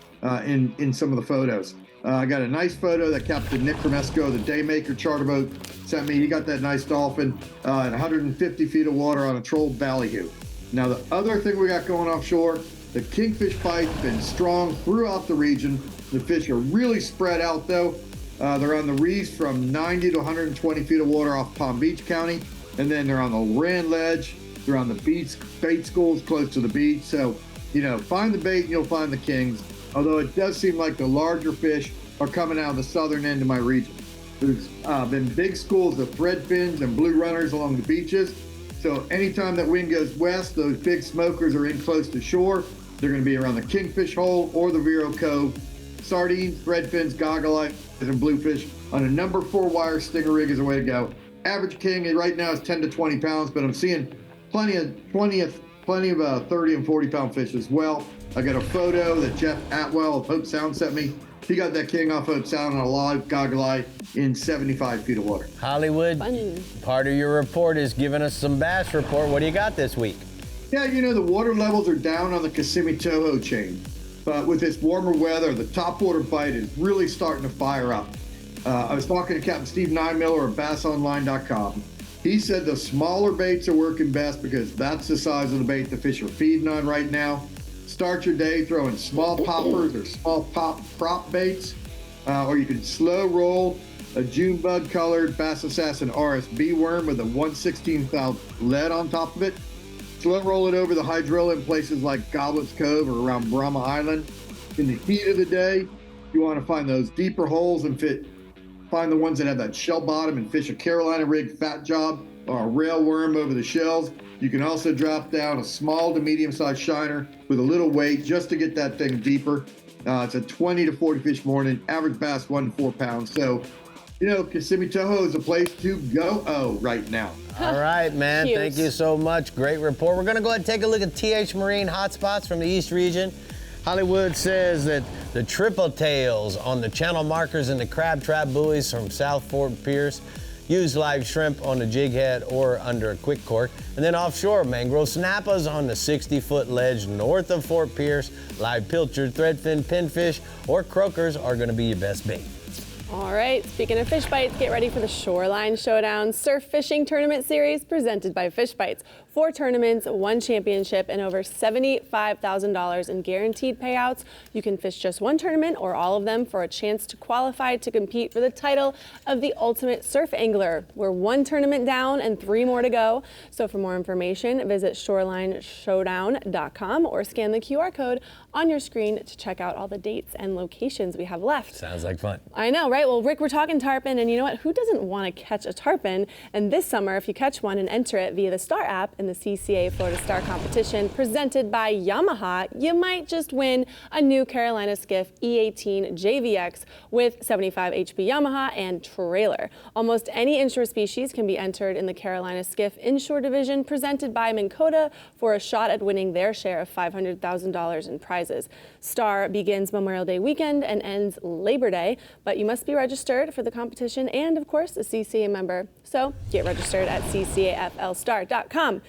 in some of the photos. I got a nice photo that Captain Nick Romesco, the Daymaker charter boat, sent me. He got that nice dolphin at 150 feet of water on a trolled ballyhoo. Now, the other thing we got going offshore, the kingfish bite's been strong throughout the region. The fish are really spread out, though. They're on the reefs from 90 to 120 feet of water off Palm Beach County, and then they're on the Loran Ledge. They're on the bait schools close to the beach. So, you know, find the bait and you'll find the kings. Although it does seem like the larger fish are coming out of the southern end of my region. There's been big schools of threadfins and blue runners along the beaches. So anytime that wind goes west, those big smokers are in close to shore. They're going to be around the Kingfish Hole or the Vero Cove. Sardines, threadfins, goggle eyes, and bluefish on a number 4 wire stinger rig is the way to go. Average king right now is 10 to 20 pounds, but I'm seeing plenty of plenty of 30 and 40 pound fish as well. I got a photo that Jeff Atwell of Hope Sound sent me. He got that king off Hope Sound on a live goggle eye in 75 feet of water. Hollywood, part of your report is giving us some bass report. What do you got this week? Yeah, the water levels are down on the Kissimmee Toho chain. But with this warmer weather, the topwater bite is really starting to fire up. I was talking to Captain Steve Niemiller of BassOnline.com. He said the smaller baits are working best because that's the size of the bait the fish are feeding on right now. Start your day throwing small poppers or small prop baits, or you can slow roll a June bug colored Bass Assassin RSB worm with a 1/16 ounce lead on top of it. Slow roll it over the hydrilla in places like Goblet's Cove or around Brahma Island. In the heat of the day, you want to find those deeper holes and find the ones that have that shell bottom and fish a Carolina rig fat job or a rail worm over the shells. You can also drop down a small to medium-sized shiner with a little weight just to get that thing deeper. It's a 20 to 40 fish morning, average bass 1 to 4 pounds. So, Kissimmee Toho is a place to go right now. All right, man. Cute. Thank you so much. Great report. We're going to go ahead and take a look at TH Marine hotspots from the East region. Hollywood says that the triple tails on the channel markers and the crab trap buoys from South Fort Pierce use live shrimp on the jig head or under a quick cork. And then offshore, mangrove snappas on the 60-foot ledge north of Fort Pierce. Live pilchard, threadfin, pinfish, or croakers are going to be your best bait. All right, speaking of fish bites, get ready for the Shoreline Showdown Surf Fishing Tournament Series presented by Fish Bites. 4 tournaments, 1 championship, and over $75,000 in guaranteed payouts. You can fish just 1 tournament or all of them for a chance to qualify to compete for the title of the Ultimate Surf Angler. We're 1 tournament down and 3 more to go. So for more information, visit shorelinesshowdown.com or scan the QR code on your screen to check out all the dates and locations we have left. Sounds like fun. I know, right? Well, Rick, we're talking tarpon, and you know what? Who doesn't want to catch a tarpon? And this summer, if you catch one and enter it via the Star app in the CCA Florida Star competition presented by Yamaha, you might just win a new Carolina Skiff E18 JVX with 75 HP Yamaha and trailer. Almost any inshore species can be entered in the Carolina Skiff Inshore Division presented by Minn Kota for a shot at winning their share of $500,000 in prizes. Star begins Memorial Day weekend and ends Labor Day, but you must be registered for the competition and, of course, a CCA member. So get registered at ccaflstar.com.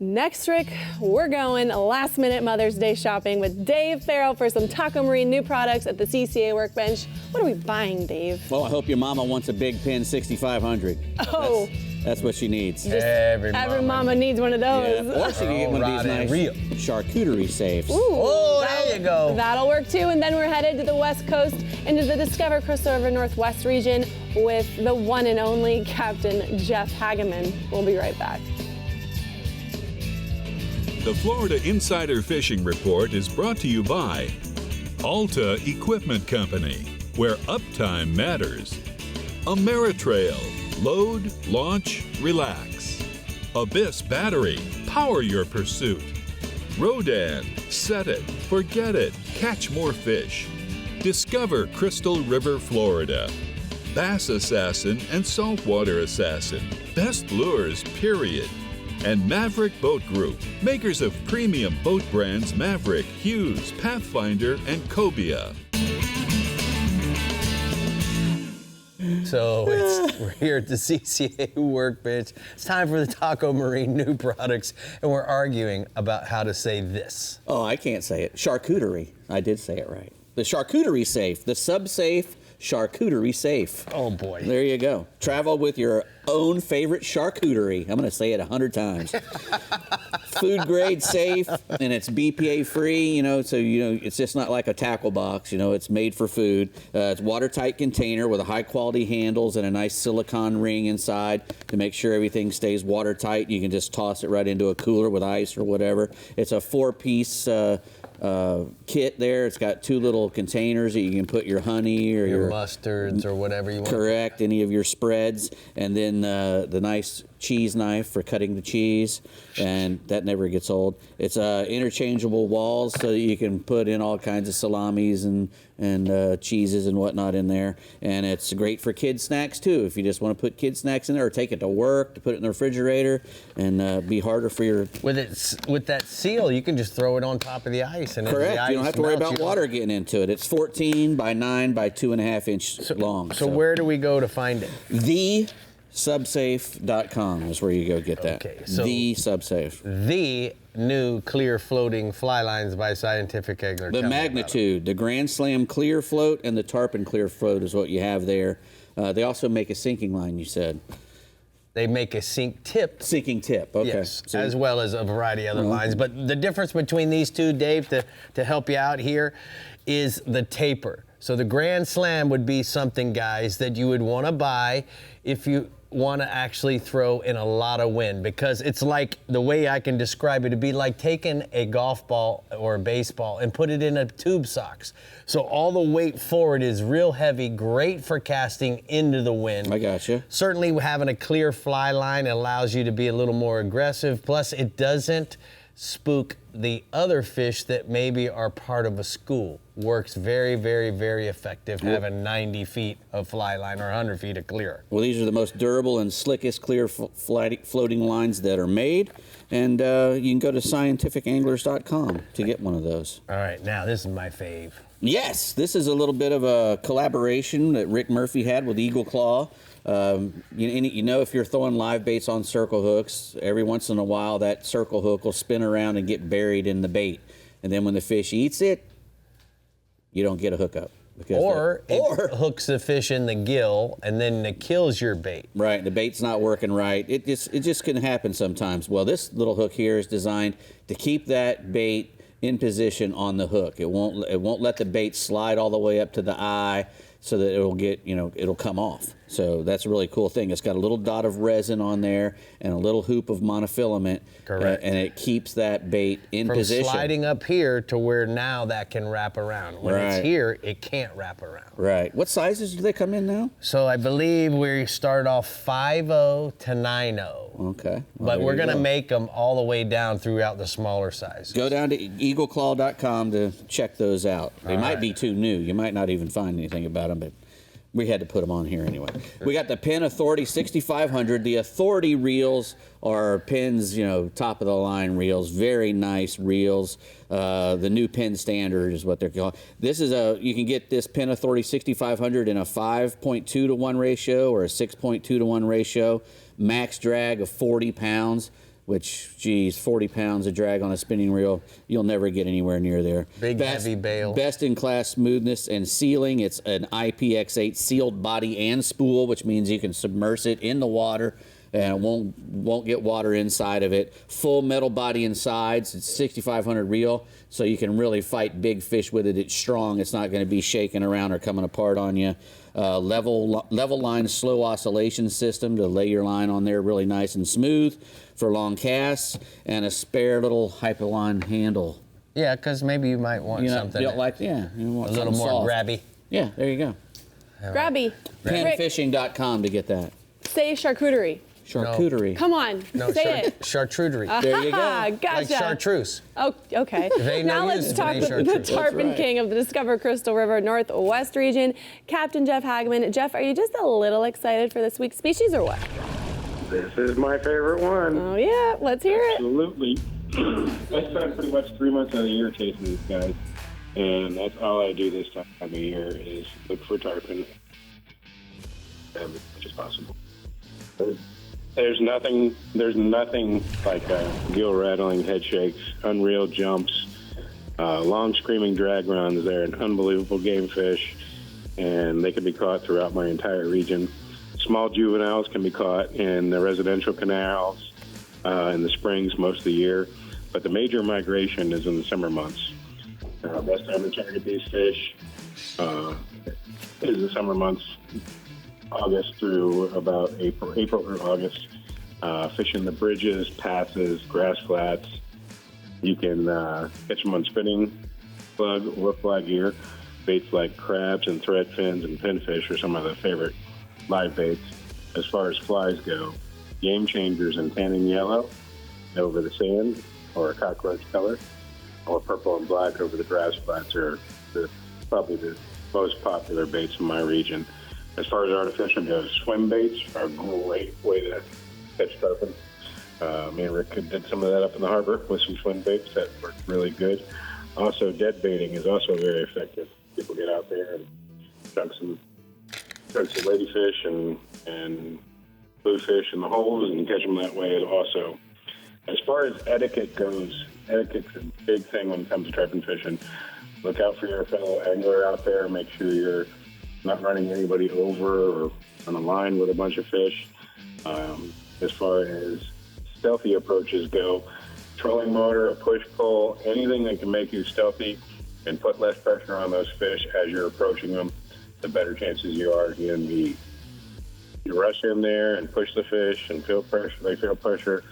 Next, Rick, we're going last-minute Mother's Day shopping with Dave Farrell for some Taco Marine new products at the CCA workbench. What are we buying, Dave? Well, I hope your mama wants a Big Pin 6500. Oh. That's what she needs. Every mama needs one of those. Yeah. Or she can get one of these nice charcuterie safes. Ooh, oh, there you go. That'll work too. And then we're headed to the West Coast into the Discover Crossover Northwest region with the one and only Captain Jeff Hageman. We'll be right back. The Florida Insider Fishing Report is brought to you by Alta Equipment Company, where uptime matters. Ameritrail, load, launch, relax. Abyss Battery, power your pursuit. Rodan, set it, forget it, catch more fish. Discover Crystal River, Florida. Bass Assassin and Saltwater Assassin, best lures, period. And Maverick Boat Group, makers of premium boat brands Maverick, Hughes, Pathfinder, and Cobia. So we're here at the CCA workbench. It's time for the Taco Marine new products, and we're arguing about how to say this. Oh, I can't say it. Charcuterie. I did say it right. The charcuterie safe, the sub-safe charcuterie safe. Oh boy. There you go. Travel with your own favorite charcuterie. I'm going to say it 100 times. Food grade safe, and it's BPA free, so it's just not like a tackle box, it's made for food. It's watertight container with a high quality handles and a nice silicone ring inside to make sure everything stays watertight. You can just toss it right into a cooler with ice or whatever. It's a 4-piece kit there. It's got 2 little containers that you can put your honey or your mustards or whatever you want. Correct, any of your spreads. And then then the nice cheese knife for cutting the cheese, and that never gets old. It's interchangeable walls, so that you can put in all kinds of salamis and cheeses and whatnot in there. And it's great for kid snacks too. If you just want to put kid snacks in there, or take it to work to put it in the refrigerator, and be harder for your. With that seal, you can just throw it on top of the ice, and Correct. The ice You don't have to worry melts, about water getting into it. It's 14 by 9 by 2.5 inch long. So where do we go to find it? TheSubsafe.com is where you go get that. Okay, so The Subsafe. The new clear floating fly lines by Scientific Angler. The magnitude, the Grand Slam clear float and the Tarpon clear float is what you have there. They also make a sinking line, you said. They make a sink tip. Sinking tip, okay. Yes, as well as a variety of other lines. But the difference between these two, Dave, to help you out here, is the taper. So the Grand Slam would be something, guys, that you would want to buy if you want to actually throw in a lot of wind, because it's like, the way I can describe it, it'd be like taking a golf ball or a baseball and put it in a tube socks. So all the weight forward is real heavy, great for casting into the wind. I gotcha. Certainly having a clear fly line allows you to be a little more aggressive, plus it doesn't spook the other fish that maybe are part of a school. Works very, very, very effective having 90 feet of fly line or 100 feet of clear. Well, these are the most durable and slickest clear floating lines that are made. And you can go to scientificanglers.com to get one of those. All right, now this is my fave. Yes, this is a little bit of a collaboration that Rick Murphy had with Eagle Claw. You know, if you're throwing live baits on circle hooks, every once in a while that circle hook will spin around and get buried in the bait. And then when the fish eats it, you don't get a hookup. Or it hooks the fish in the gill and then it kills your bait. Right, the bait's not working right. It just can happen sometimes. Well, this little hook here is designed to keep that bait in position on the hook. It won't let the bait slide all the way up to the eye, so that it'll get, it'll come off. So that's a really cool thing. It's got a little dot of resin on there and a little hoop of monofilament. Correct. And it keeps that bait in position. From sliding up here to where now that can wrap around. When it's here, it can't wrap around. Right. What sizes do they come in now? So I believe we start off 5.0 to 9.0. Okay. Well, but we're going to make them all the way down throughout the smaller sizes. Go down to eagleclaw.com to check those out. They might be too new. You might not even find anything about them, but we had to put them on here anyway. We got the Penn Authority 6500. The Authority reels are Penn's, top of the line reels. Very nice reels. The new Penn standard is what they're called. This is you can get this Penn Authority 6500 in a 5.2 to 1 ratio or a 6.2 to 1 ratio. Max drag of 40 pounds. Which, geez, 40 pounds of drag on a spinning reel, you'll never get anywhere near there. Heavy bail. Best in class smoothness and sealing. It's an IPX8 sealed body and spool, which means you can submerge it in the water and it won't get water inside of it. Full metal body and sides. It's 6,500 reel, so you can really fight big fish with it. It's strong. It's not going to be shaking around or coming apart on you. Level line slow oscillation system to lay your line on there really nice and smooth for long casts, and a spare little hyperline handle. Yeah, because maybe you might want something. You want a little more soft. grabby. Yeah, there you go. Grabby. Pennfishing.com to get that. Say charcuterie. Charcuterie. Come on, say it. Chartruterie. There you go. Gotcha. Like chartreuse. Oh, okay. ain't Now no let's use, talk it with ain't the chartreuse. Tarpon right. King of the Discover Crystal River Northwest region, Captain Jeff Hagman. Jeff, are you just a little excited for this week's species or what? This is my favorite one. Oh, yeah. Let's hear it. Absolutely. I spend pretty much 3 months out of the year chasing these guys, and that's all I do this time of year is look for tarpon as much as possible. There's nothing like gill rattling, head shakes, unreal jumps, long screaming drag runs. They're an unbelievable game fish, and they can be caught throughout my entire region. Small juveniles can be caught in the residential canals in the springs most of the year, but the major migration is in the summer months. Best time to target these fish is the summer months, August through about April or August. Fishing the bridges, passes, grass flats. You can catch them on spinning plug or fly gear. Baits like crabs and thread fins and pinfish are some of the favorite live baits. as far as flies go, game changers in tan and yellow over the sand, or a cockroach color, or purple and black over the grass flats are probably the most popular baits in my region. As far as artificial goes, swim baits are a great way to catch tarpon. Me and Rick did some of that up in the harbor with some swim baits that worked really good. Also, dead baiting is also very effective. People get out there and chunk some ladyfish and bluefish in the holes and catch them that way also. As far as etiquette goes, etiquette's a big thing when it comes to tarpon fishing. Look out for your fellow angler out there. Make sure you're not running anybody over or on a line with a bunch of fish. As far as stealthy approaches go, trolling motor, a push pull, anything that can make you stealthy and put less pressure on those fish as you're approaching them, the better chances you are getting meat. You rush in there and push the fish and feel pressure. They feel pressure.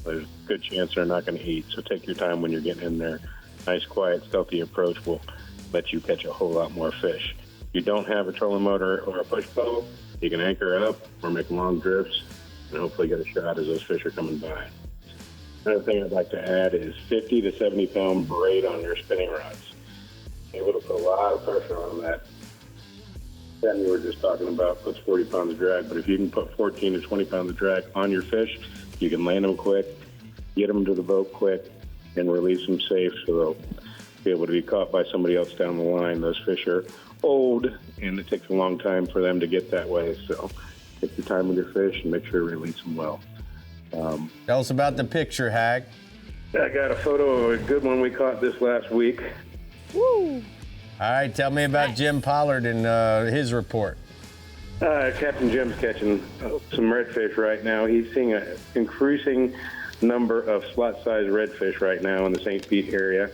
There's a good chance they're not going to eat. So take your time when you're getting in there. Nice, quiet, stealthy approach will let you catch a whole lot more fish. If you don't have a trolling motor or a push bow, you can anchor it up or make long drifts and hopefully get a shot as those fish are coming by. Another thing I'd like to add is 50 to 70 pound braid on your spinning rods. Able to put a lot of pressure on that. Then we were just talking about puts 40 pounds of drag, but if you can put 14 to 20 pounds of drag on your fish, you can land them quick, get them to the boat quick, and release them safe so they'll be able to be caught by somebody else down the line. Those fish are old, and it takes a long time for them to get that way. So take your time with your fish and make sure to release them well. Tell us about the picture, Hag. I got a photo of a good one we caught this last week. Woo! All right, tell me about Jim Pollard and his report. Captain Jim's catching some redfish right now. He's seeing an increasing number of slot-sized redfish right now in the St. Pete area,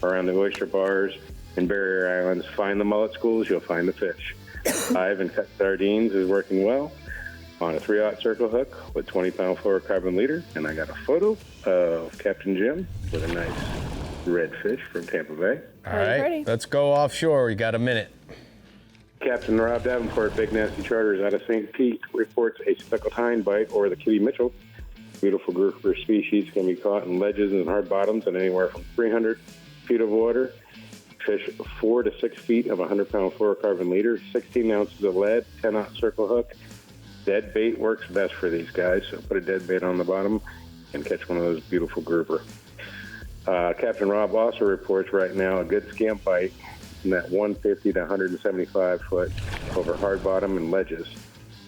around the oyster bars and barrier islands. Find the mullet schools, you'll find the fish. Live and cut sardines is working well on a 3/0 circle hook with 20-pound fluorocarbon leader. And I got a photo of Captain Jim with a nice redfish from Tampa Bay. All right, let's go offshore. We got a minute. Captain Rob Davenport, Big Nasty Charters out of St. Pete, reports a speckled hind bite, or the Kitty Mitchell. Beautiful grouper species can be caught in ledges and hard bottoms at anywhere from 300 feet of water. Fish 4 to 6 feet of 100-pound fluorocarbon leader, 16 ounces of lead, 10-aught circle hook. Dead bait works best for these guys, so put a dead bait on the bottom and catch one of those beautiful grouper. Captain Rob also reports right now a good scamp bite in that 150 to 175 foot over hard bottom and ledges.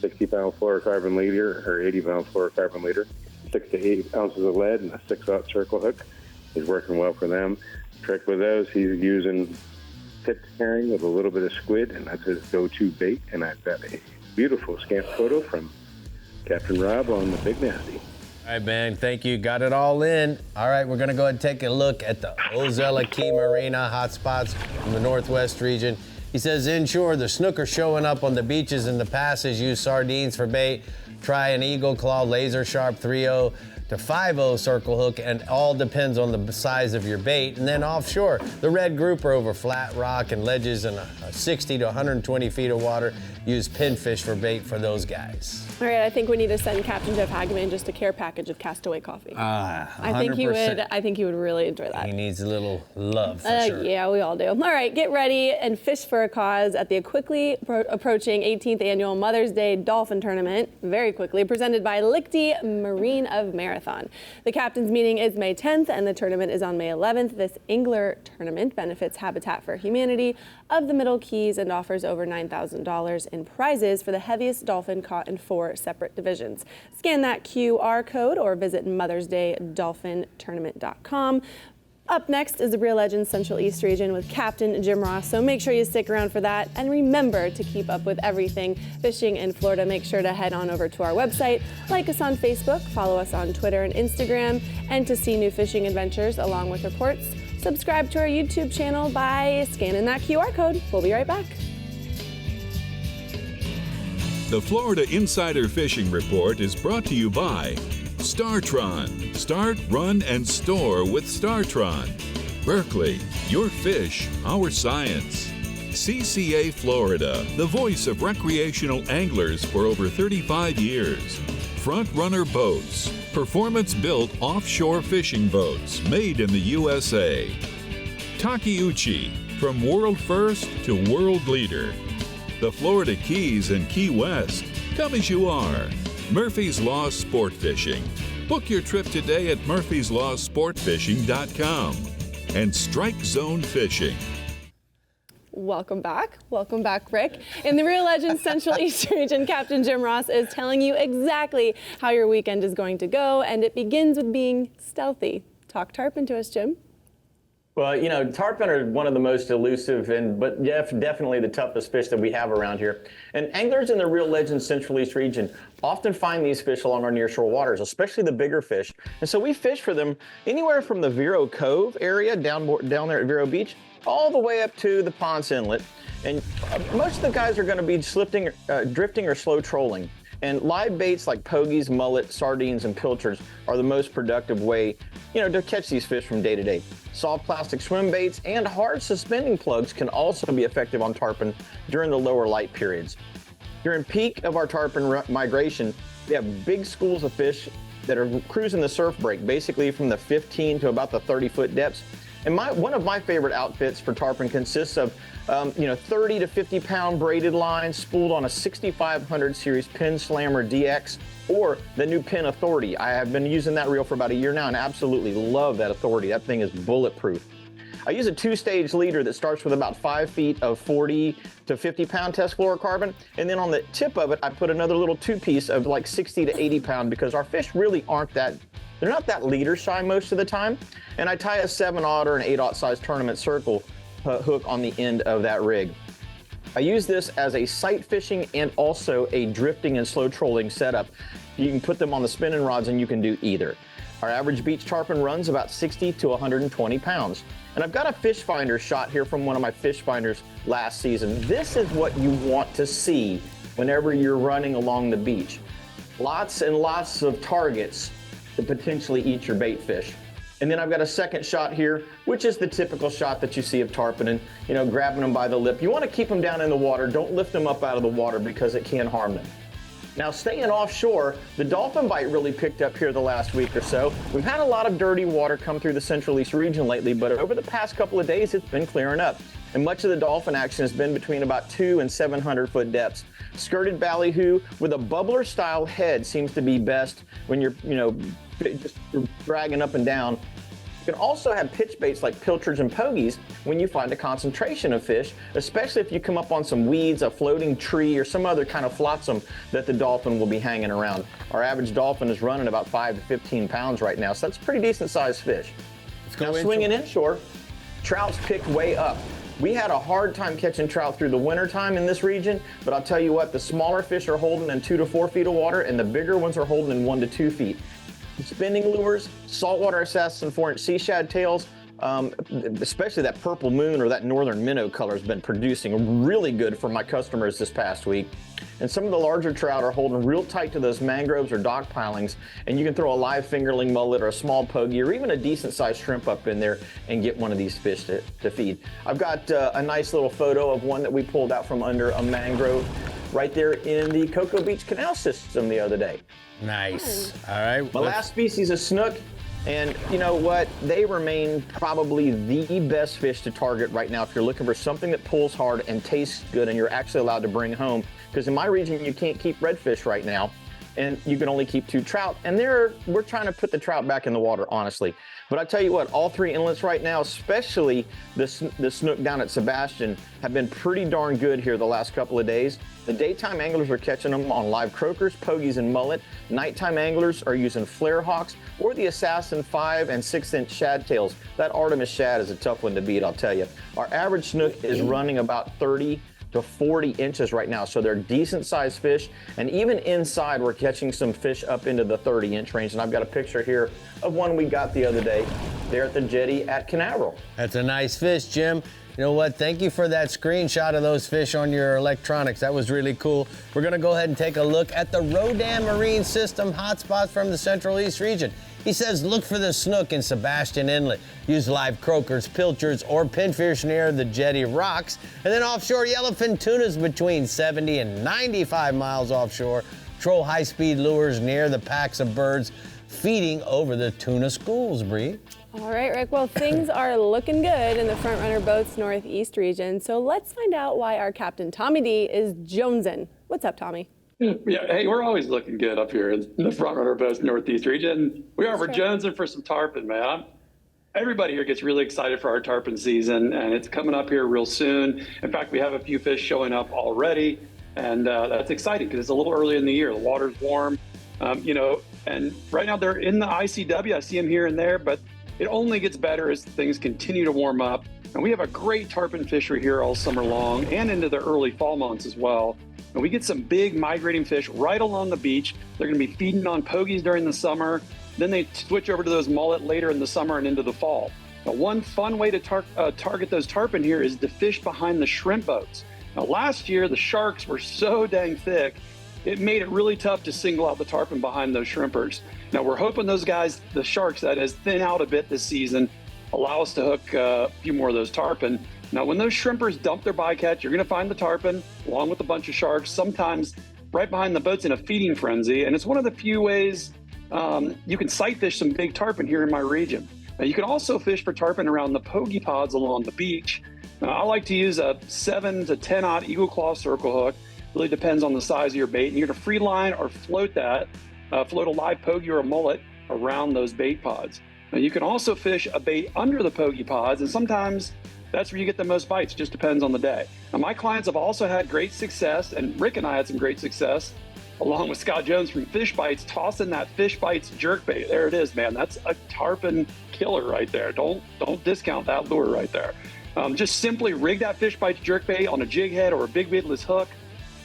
60-pound fluorocarbon leader or 80-pound fluorocarbon leader, 6 to 8 ounces of lead, and a 6/0 circle hook is working well for them. Trick with those, he's using tipped herring with a little bit of squid, and that's his go-to bait. And I've got a beautiful scamp photo from Captain Rob on the Big Nasty. All right, man, thank you. Got it all in. All right, we're going to go ahead and take a look at the Ozella Key Marina hotspots in the Northwest region. He says inshore, the snooker showing up on the beaches and the passes use sardines for bait. Try an Eagle Claw laser sharp 3/0 to 5/0 circle hook, and all depends on the size of your bait. And then offshore, the red grouper over flat rock and ledges and 60 to 120 feet of water. Use pinfish for bait for those guys. All right, I think we need to send Captain Jeff Hageman just a care package of Castaway coffee. 100%. I think he would really enjoy that. He needs a little love, for sure. Yeah, we all do. All right, get ready and fish for a cause at the quickly approaching 18th annual Mother's Day Dolphin Tournament, very quickly, presented by Lichty Marine of Marathon. The captain's meeting is May 10th and the tournament is on May 11th. This angler tournament benefits Habitat for Humanity of the Middle Keys and offers over $9,000 in prizes for the heaviest dolphin caught in 4 separate divisions. Scan that QR code or visit mothersdaydolphintournament.com. Up next is the Real Legends Central East region with Captain Jim Ross, so make sure you stick around for that. And remember to keep up with everything fishing in Florida. Make sure to head on over to our website, like us on Facebook, follow us on Twitter and Instagram, and to see new fishing adventures along with reports, subscribe to our YouTube channel by scanning that QR code. We'll be right back. The Florida Insider Fishing Report is brought to you by StarTron. Start, run, and store with StarTron. Berkeley, your fish, our science. CCA Florida, the voice of recreational anglers for over 35 years. Front Runner Boats, performance-built offshore fishing boats made in the USA. Takeuchi, from world first to world leader. The Florida Keys and Key West, come as you are. Murphy's Law Sport Fishing. Book your trip today at murphyslawsportfishing.com. And Strike Zone Fishing. Welcome back, Rick. In the Real Legends Central East region, Captain Jim Ross is telling you exactly how your weekend is going to go, and it begins with being stealthy. Talk tarpon to us, Jim. Well, you know, tarpon are one of the most elusive but definitely the toughest fish that we have around here. And anglers in the Real Legends Central East region often find these fish along our nearshore waters, especially the bigger fish. And so we fish for them anywhere from the Vero Cove area down there at Vero Beach all the way up to the Ponce Inlet. And most of the guys are going to be drifting or slow trolling. And live baits like pogies, mullet, sardines, and pilchards are the most productive way, to catch these fish from day to day. Soft plastic swim baits and hard suspending plugs can also be effective on tarpon during the lower light periods. During peak of our tarpon migration, we have big schools of fish that are cruising the surf break, basically from the 15 to about the 30-foot depths. And one of my favorite outfits for tarpon consists of 30 to 50 pound braided lines spooled on a 6500 series Pin Slammer DX or the new Pin Authority. I have been using that reel for about a year now and absolutely love that Authority. That thing is bulletproof. I use a 2-stage leader that starts with about 5 feet of 40 to 50 pound test fluorocarbon. And then on the tip of it, I put another little 2-piece of like 60 to 80 pound because our fish really they're not that leader shy most of the time. And I tie a 7/0 or an 8/0 size tournament circle hook on the end of that rig. I use this as a sight fishing and also a drifting and slow trolling setup. You can put them on the spinning rods and you can do either. Our average beach tarpon runs about 60 to 120 pounds. And I've got a fish finder shot here from one of my fish finders last season. This is what you want to see whenever you're running along the beach. Lots and lots of targets to potentially eat your bait fish. And then I've got a second shot here, which is the typical shot that you see of tarpon and, grabbing them by the lip. You want to keep them down in the water. Don't lift them up out of the water because it can harm them. Now, staying offshore, the dolphin bite really picked up here the last week or so. We've had a lot of dirty water come through the Central East region lately, but over the past couple of days, it's been clearing up. And much of the dolphin action has been between about 200 and 700 foot depths. Skirted ballyhoo with a bubbler style head seems to be best when you're, just dragging up and down. You can also have pitch baits like pilchards and pogies when you find a concentration of fish, especially if you come up on some weeds, a floating tree, or some other kind of flotsam that the dolphin will be hanging around. Our average dolphin is running about 5 to 15 pounds right now, so that's a pretty decent sized fish. Now swinging inshore, trout's picked way up. We had a hard time catching trout through the winter time in this region, but I'll tell you what, the smaller fish are holding in 2 to 4 feet of water and the bigger ones are holding in 1 to 2 feet. Spinning lures, saltwater assassin 4-inch sea shad tails, especially that purple moon or that northern minnow color has been producing really good for my customers this past week. And some of the larger trout are holding real tight to those mangroves or dock pilings, and you can throw a live fingerling mullet or a small pogie or even a decent sized shrimp up in there and get one of these fish to feed. I've got a nice little photo of one that we pulled out from under a mangrove right there in the Cocoa Beach Canal system the other day. Nice. All right. My last species is snook, and you know what? They remain probably the best fish to target right now if you're looking for something that pulls hard and tastes good and you're actually allowed to bring home. Because in my region, you can't keep redfish right now, and you can only keep 2 trout. And we're trying to put the trout back in the water, honestly. But I tell you what, all 3 inlets right now, especially the snook down at Sebastian, have been pretty darn good here the last couple of days. The daytime anglers are catching them on live croakers, pogies, and mullet. Nighttime anglers are using flare hawks or the Assassin 5 and 6-inch shad tails. That Artemis shad is a tough one to beat, I'll tell you. Our average snook is running about 30 to 40 inches right now, so they're decent sized fish, and even inside we're catching some fish up into the 30-inch range, and I've got a picture here of one we got the other day there at the jetty at Canaveral. That's a nice fish, Jim. You know what? Thank you for that screenshot of those fish on your electronics. That was really cool. We're going to go ahead and take a look at the Rodan Marine System hotspots from the Central East region. He says look for the snook in Sebastian Inlet. Use live croakers, pilchards, or pinfish near the jetty rocks. And then offshore, yellowfin tunas between 70 and 95 miles offshore. Troll high-speed lures near the packs of birds feeding over the tuna schools, Bree. All right, Rick. Well, things are looking good in the front runner boats northeast region. So let's find out why our captain Tommy D is jonesing. What's up, Tommy? Yeah, hey, we're always looking good up here in the front runner boats northeast region. We're jonesing for some tarpon, man. Everybody here gets really excited for our tarpon season, and it's coming up here real soon. In fact, we have a few fish showing up already, and that's exciting because it's a little early in the year. The water's warm, and right now they're in the ICW. I see them here and there, but it only gets better as things continue to warm up. And we have a great tarpon fishery here all summer long and into the early fall months as well. And we get some big migrating fish right along the beach. They're going to be feeding on pogies during the summer. Then they switch over to those mullet later in the summer and into the fall. Now, one fun way to target those tarpon here is to fish behind the shrimp boats. Now, last year, the sharks were so dang thick, it made it really tough to single out the tarpon behind those shrimpers. Now, we're hoping those guys, the sharks, that has thinned out a bit this season, allow us to hook a few more of those tarpon. Now, when those shrimpers dump their bycatch, you're going to find the tarpon along with a bunch of sharks, sometimes right behind the boats in a feeding frenzy. And it's one of the few ways you can sight fish some big tarpon here in my region. Now, you can also fish for tarpon around the pogie pods along the beach. Now, I like to use a 7 to 10-aught eagle claw circle hook. Really depends on the size of your bait. And you're going to free line or float a live pogie or a mullet around those bait pods. Now, you can also fish a bait under the pogie pods, and sometimes that's where you get the most bites. Just depends on the day. Now, my clients have also had great success, and Rick and I had some great success, along with Scott Jones from Fish Bites, tossing that Fish Bites jerkbait. There it is, man. That's a tarpon killer right there. Don't discount that lure right there. Just simply rig that Fish Bites jerkbait on a jig head or a big weedless hook,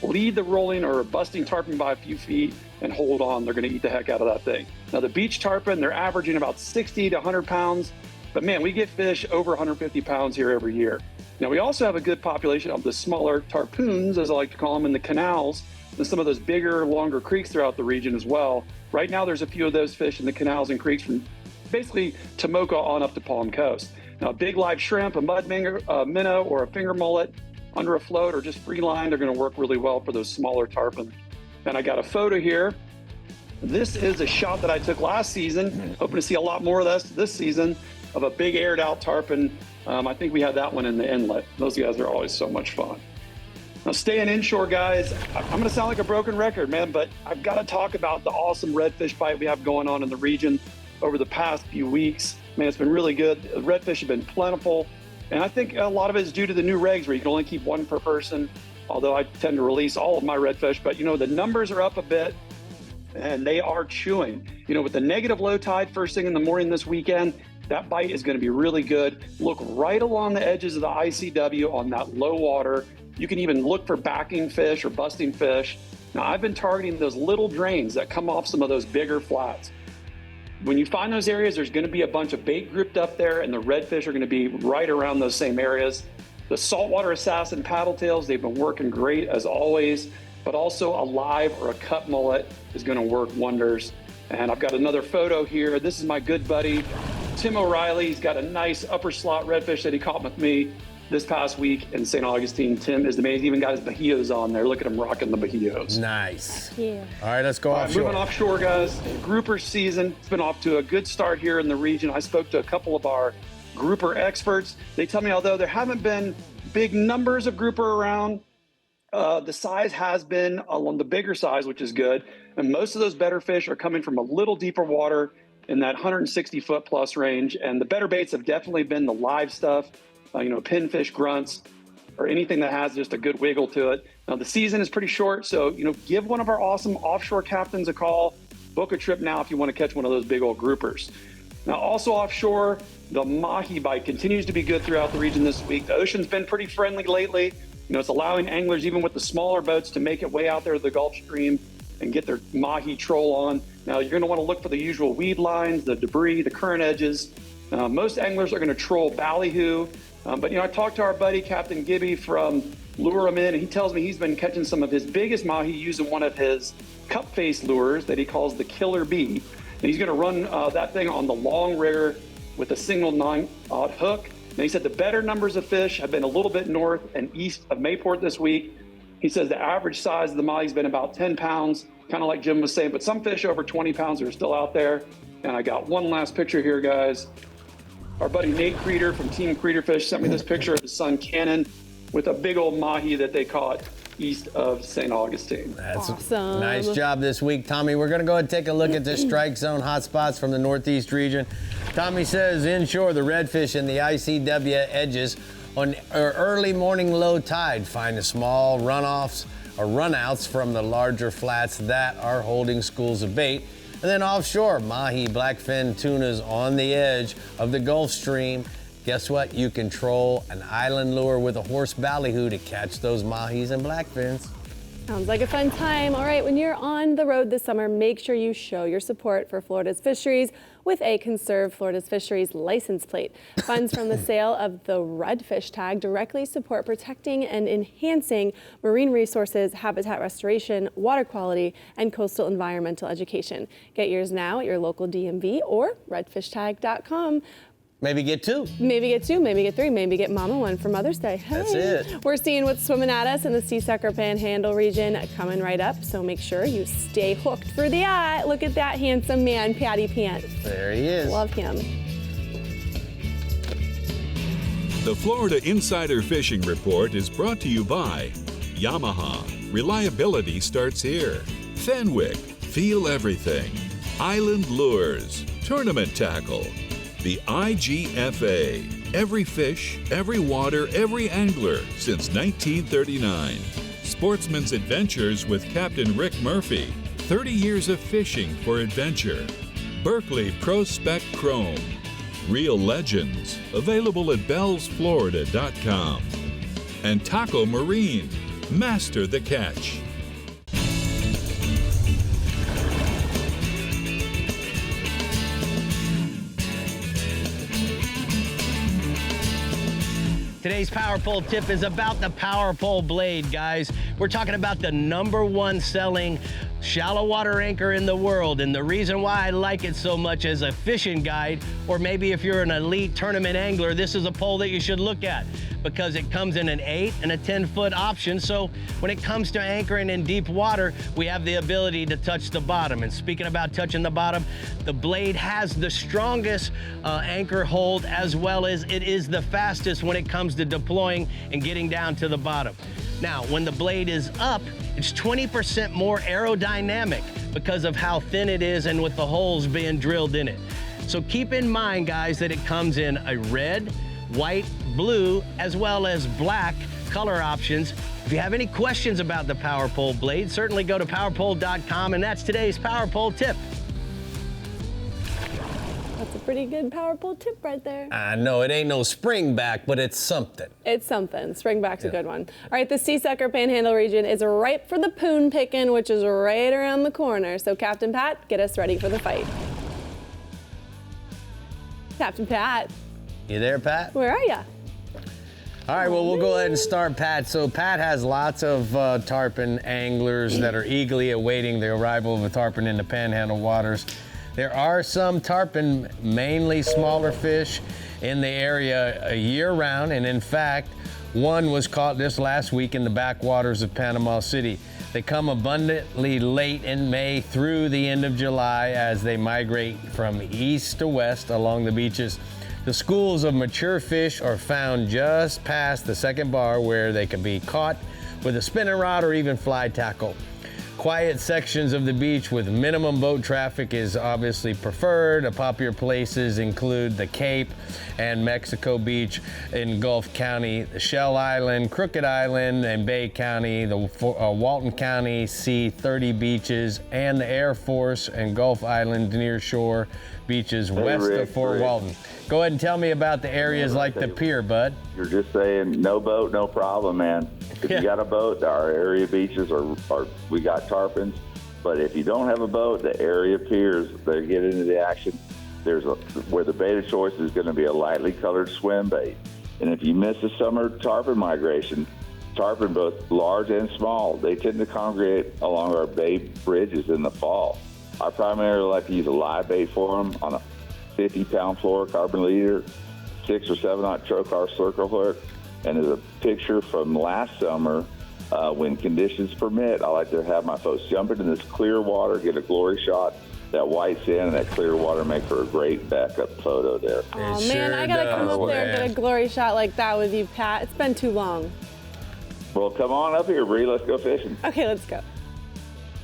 lead the rolling or busting tarpon by a few feet, and hold on. They're going to eat the heck out of that thing. Now, the beach tarpon, they're averaging about 60 to 100 pounds. But man, we get fish over 150 pounds here every year. Now, we also have a good population of the smaller tarpoons, as I like to call them, in the canals, and some of those bigger, longer creeks throughout the region as well. Right now, there's a few of those fish in the canals and creeks from basically Tomoka on up to Palm Coast. Now, a big live shrimp, a mud minnow, or a finger mullet under a float or just free line, they're going to work really well for those smaller tarpon. And I got a photo here. This is a shot that I took last season. Hoping to see a lot more of this season, of a big aired out tarpon. I think we had that one in the inlet. Those guys are always so much fun. Now, staying inshore, guys, I'm going to sound like a broken record, man, but I've got to talk about the awesome redfish bite we have going on in the region over the past few weeks. Man, it's been really good. The redfish have been plentiful, and I think a lot of it is due to the new regs where you can only keep one per person, although I tend to release all of my redfish. But, the numbers are up a bit, and they are chewing. With the negative low tide first thing in the morning this weekend, that bite is going to be really good. Look right along the edges of the ICW on that low water. You can even look for backing fish or busting fish. Now, I've been targeting those little drains that come off some of those bigger flats. When you find those areas, there's going to be a bunch of bait grouped up there, and the redfish are going to be right around those same areas. The saltwater assassin paddle tails, they've been working great as always, but also a live or a cut mullet is going to work wonders. And I've got another photo here. This is my good buddy, Tim O'Reilly. He's got a nice upper slot redfish that he caught with me this past week in St. Augustine. Tim is amazing. He even got his bajios on there. Look at him rocking the bajios. Nice. Yeah. All right, let's go offshore. Moving offshore, guys. Grouper season. It's been off to a good start here in the region. I spoke to a couple of our grouper experts. They tell me although there haven't been big numbers of grouper around, the size has been on the bigger size, which is good. And most of those better fish are coming from a little deeper water in that 160 foot plus range. And the better baits have definitely been the live stuff, pinfish, grunts, or anything that has just a good wiggle to it. Now, the season is pretty short, so, give one of our awesome offshore captains a call. Book a trip now if you want to catch one of those big old groupers. Now, also offshore, the mahi bite continues to be good throughout the region this week. The ocean's been pretty friendly lately. It's allowing anglers, even with the smaller boats, to make it way out there to the Gulf Stream and get their mahi troll on. Now, you're going to want to look for the usual weed lines, the debris, the current edges. Most anglers are going to troll ballyhoo. But, I talked to our buddy, Captain Gibby from Lure 'em In, and he tells me he's been catching some of his biggest mahi using one of his cup face lures that he calls the Killer Bee. And he's going to run that thing on the long rigger with a single 9-aught hook. And he said the better numbers of fish have been a little bit north and east of Mayport this week. He says the average size of the mahi's been about 10 pounds, kind of like Jim was saying, but some fish over 20 pounds are still out there. And I got one last picture here, guys. Our buddy Nate Creeder from Team Creederfish sent me this picture of his son Cannon with a big old mahi that they caught east of St. Augustine. That's awesome. Nice job this week, Tommy. We're going to go ahead and take a look at the strike zone hotspots from the Northeast region. Tommy says inshore, the redfish and the ICW edges on early morning low tide find the small runoffs or runouts from the larger flats that are holding schools of bait. And then offshore, mahi, blackfin tunas on the edge of the Gulf Stream. Guess what? You control an island lure with a horse ballyhoo to catch those mahis and blackfins. Sounds like a fun time. All right, when you're on the road this summer, make sure you show your support for Florida's fisheries with a Conserve Florida's Fisheries license plate. Funds from the sale of the redfish tag directly support protecting and enhancing marine resources, habitat restoration, water quality, and coastal environmental education. Get yours now at your local DMV or redfishtag.com. Maybe get two. Maybe get two, maybe get three, maybe get mama one for Mother's Day. Hey. That's it. We're seeing what's swimming at us in the Sea Sucker Panhandle region coming right up, so make sure you stay hooked for the eye. Look at that handsome man, Patty Pants. There he is. Love him. The Florida Insider Fishing Report is brought to you by Yamaha. Reliability starts here. Fenwick. Feel everything. Island Lures. Tournament Tackle. The IGFA. Every fish, every water, every angler since 1939. Sportsman's Adventures with Captain Rick Murphy. 30 years of fishing for adventure. Berkeley Pro Spec Chrome. Real Legends. Available at bellsflorida.com. And Taco Marine. Master the catch. Today's Power Pole tip is about the Power Pole blade, guys. We're talking about the #1 selling shallow water anchor in the world, and the reason why I like it so much as a fishing guide, or maybe if you're an elite tournament angler, this is a pole that you should look at because it comes in an 8 and a 10-foot option. So when it comes to anchoring in deep water, we have the ability to touch the bottom. And speaking about touching the bottom, the blade has the strongest anchor hold, as well as it is the fastest when it comes to deploying and getting down to the bottom. Now, when the blade is up, it's 20% more aerodynamic because of how thin it is and with the holes being drilled in it. So keep in mind, guys, that it comes in a red, white, blue, as well as black color options. If you have any questions about the Power Pole blade, certainly go to powerpole.com, and that's today's Power Pole tip. That's a pretty good Power Pole tip right there. I know it ain't no springback, but it's something. It's something. Springback's a good one. All right, the Sea Sucker Panhandle region is ripe for the poon picking, which is right around the corner. So Captain Pat, get us ready for the fight. Captain Pat. You there, Pat? Where are ya? All right, well, we'll go ahead and start Pat. So Pat has lots of tarpon anglers that are eagerly awaiting the arrival of a tarpon in the Panhandle waters. There are some tarpon, mainly smaller fish, in the area year-round, and in fact, one was caught this last week in the backwaters of Panama City. They come abundantly late in May through the end of July as they migrate from east to west along the beaches. The schools of mature fish are found just past the second bar where they can be caught with a spinning rod or even fly tackle. Quiet sections of the beach with minimum boat traffic is obviously preferred. The popular places include the Cape and Mexico Beach in Gulf County, Shell Island, Crooked Island, and Bay County, the Walton County C30 beaches, and the Air Force and Gulf Island near shore beaches west of Fort Walton. Go ahead and tell me about the areas like the pier, bud. You're just saying no boat, no problem, man. If you got a boat, our area beaches we got tarpons. But if you don't have a boat, the area piers, they get into the action. Where the bait of choice is going to be a lightly colored swim bait. And if you miss the summer tarpon migration, tarpon, both large and small, they tend to congregate along our bay bridges in the fall. I primarily like to use a live bait for them on a 50-pound fluorocarbon leader, 6 or 7-aught trocar circle hook. And there's a picture from last summer. When conditions permit, I like to have my folks jump into this clear water, get a glory shot. That white sand and that clear water make for a great backup photo there. Oh, man, I got to come up there and get a glory shot like that with you, Pat. It's been too long. Well, come on up here, Bree. Let's go fishing. Okay, let's go.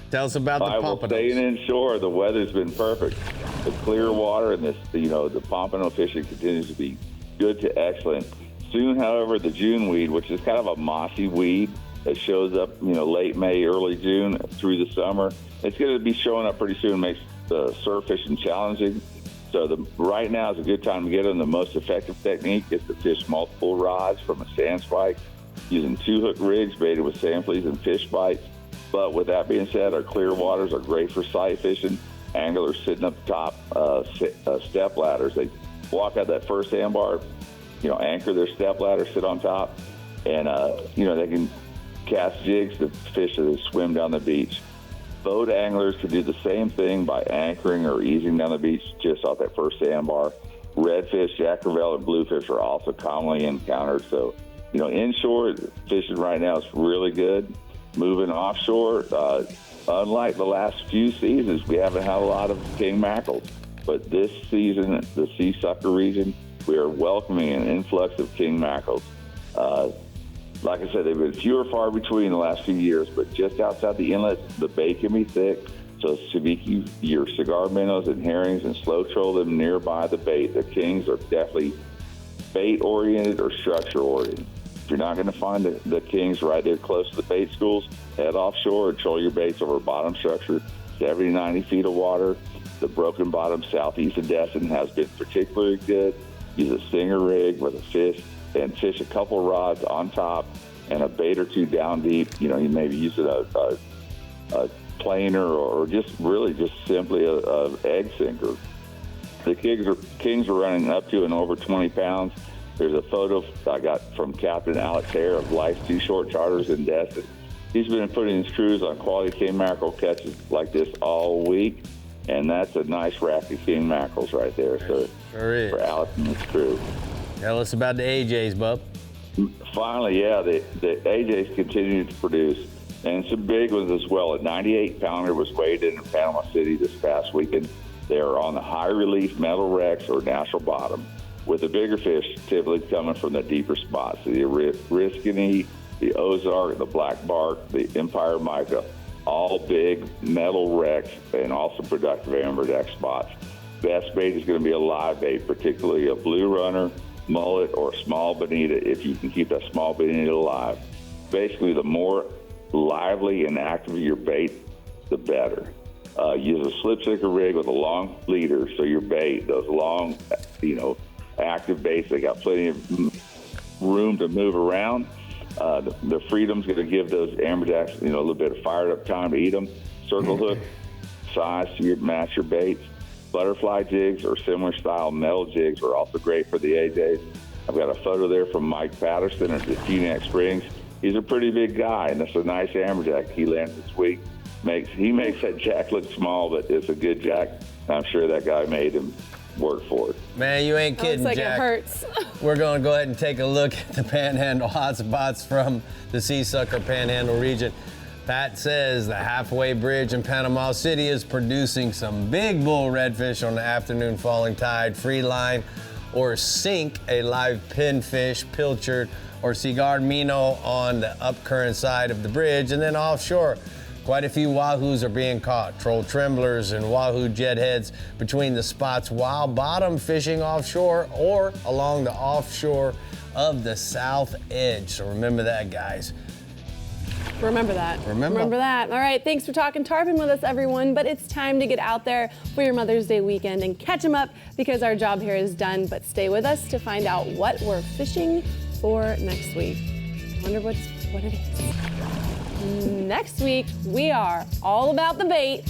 Tell us about the pompano. Staying inshore, the weather's been perfect. The clear water and this, the pompano fishing continues to be good to excellent. Soon, however, the June weed, which is kind of a mossy weed that shows up, late May, early June through the summer, it's going to be showing up pretty soon. Makes the surf fishing challenging. So right now is a good time to get them. The most effective technique is to fish multiple rods from a sand spike using 2-hook rigs baited with sand fleas and fish bites. But with that being said, our clear waters are great for sight fishing. Anglers sitting up top step ladders. They walk out that first sandbar, anchor their step ladder, sit on top, and, they can cast jigs to fish as they swim down the beach. Boat anglers can do the same thing by anchoring or easing down the beach just off that first sandbar. Redfish, jack crevalle, and bluefish are also commonly encountered. So, inshore fishing right now is really good. Moving offshore, unlike the last few seasons, we haven't had a lot of king mackerels. But this season, the Sea Sucker region, we are welcoming an influx of king mackerels. Like I said, they've been few or far between the last few years, but just outside the inlets, the bait can be thick. So sabiki your cigar minnows and herrings and slow troll them nearby the bait. The kings are definitely bait-oriented or structure-oriented. If you're not going to find the kings right there close to the bait schools, head offshore and troll your baits over bottom structure, 70, 90 feet of water. The broken bottom southeast of Destin has been particularly good. Use a stinger rig with a fish and fish a couple rods on top and a bait or two down deep. You maybe use a planer or just simply a egg sinker. The kings are running up to and over 20 pounds. There's a photo I got from Captain Alex Hare of Life's Too Short Charters in Destin. He's been putting his crews on quality king mackerel catches like this all week, and that's a nice rack of king mackerels right there. So sure is. For Alex and his crew. Tell us about the AJs, bub. Finally, the AJs continue to produce, and some big ones as well. A 98-pounder was weighed in Panama City this past weekend. They are on the high-relief metal wrecks or natural bottom, with the bigger fish typically coming from the deeper spots. The Riscony, the Ozark, the Black Bark, the Empire Mica, all big metal wrecks and also productive amberjack spots. Best bait is going to be a live bait, particularly a blue runner, mullet, or small bonita, if you can keep that small bonita alive. Basically, the more lively and active your bait, the better. Use a slip sticker rig with a long leader, so your bait, those long, active baits, they got plenty of room to move around. The freedom's going to give those amberjacks, a little bit of fired up time to eat them. Circle hook size to match your baits. Butterfly jigs or similar style metal jigs are also great for the AJs. I've got a photo there from Mike Patterson at the Teaneck Springs. He's a pretty big guy, and it's a nice amberjack he landed this week. He makes that jack look small, but it's a good jack. I'm sure that guy made him work for it. Man, you ain't kidding, looks like Jack. It hurts. We're going to go ahead and take a look at the Panhandle hotspots from the Sea Sucker Panhandle region. Pat says the halfway bridge in Panama City is producing some big bull redfish on the afternoon falling tide, free line, or sink a live pinfish, pilchard, or cigar minnow on the upcurrent side of the bridge. And then offshore, quite a few wahoos are being caught, troll tremblers and wahoo jetheads between the spots, while bottom fishing offshore or along the offshore of the south edge. So remember that, guys. Remember that. Remember that. All right, thanks for talking tarpon with us, everyone. But it's time to get out there for your Mother's Day weekend and catch them up, because our job here is done. But stay with us to find out what we're fishing for next week. I wonder what it is. Next week, we are all about the bait.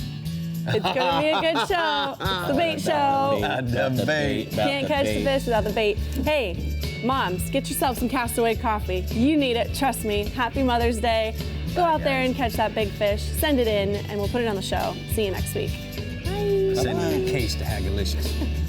It's going to be a good show. It's the bait show. The bait. Can't catch the fish without the bait. Hey, moms, get yourself some Castaway coffee. You need it, trust me. Happy Mother's Day. Go out there and catch that big fish. Send it in, and we'll put it on the show. See you next week. Bye. Sending you a case to Hagalicious.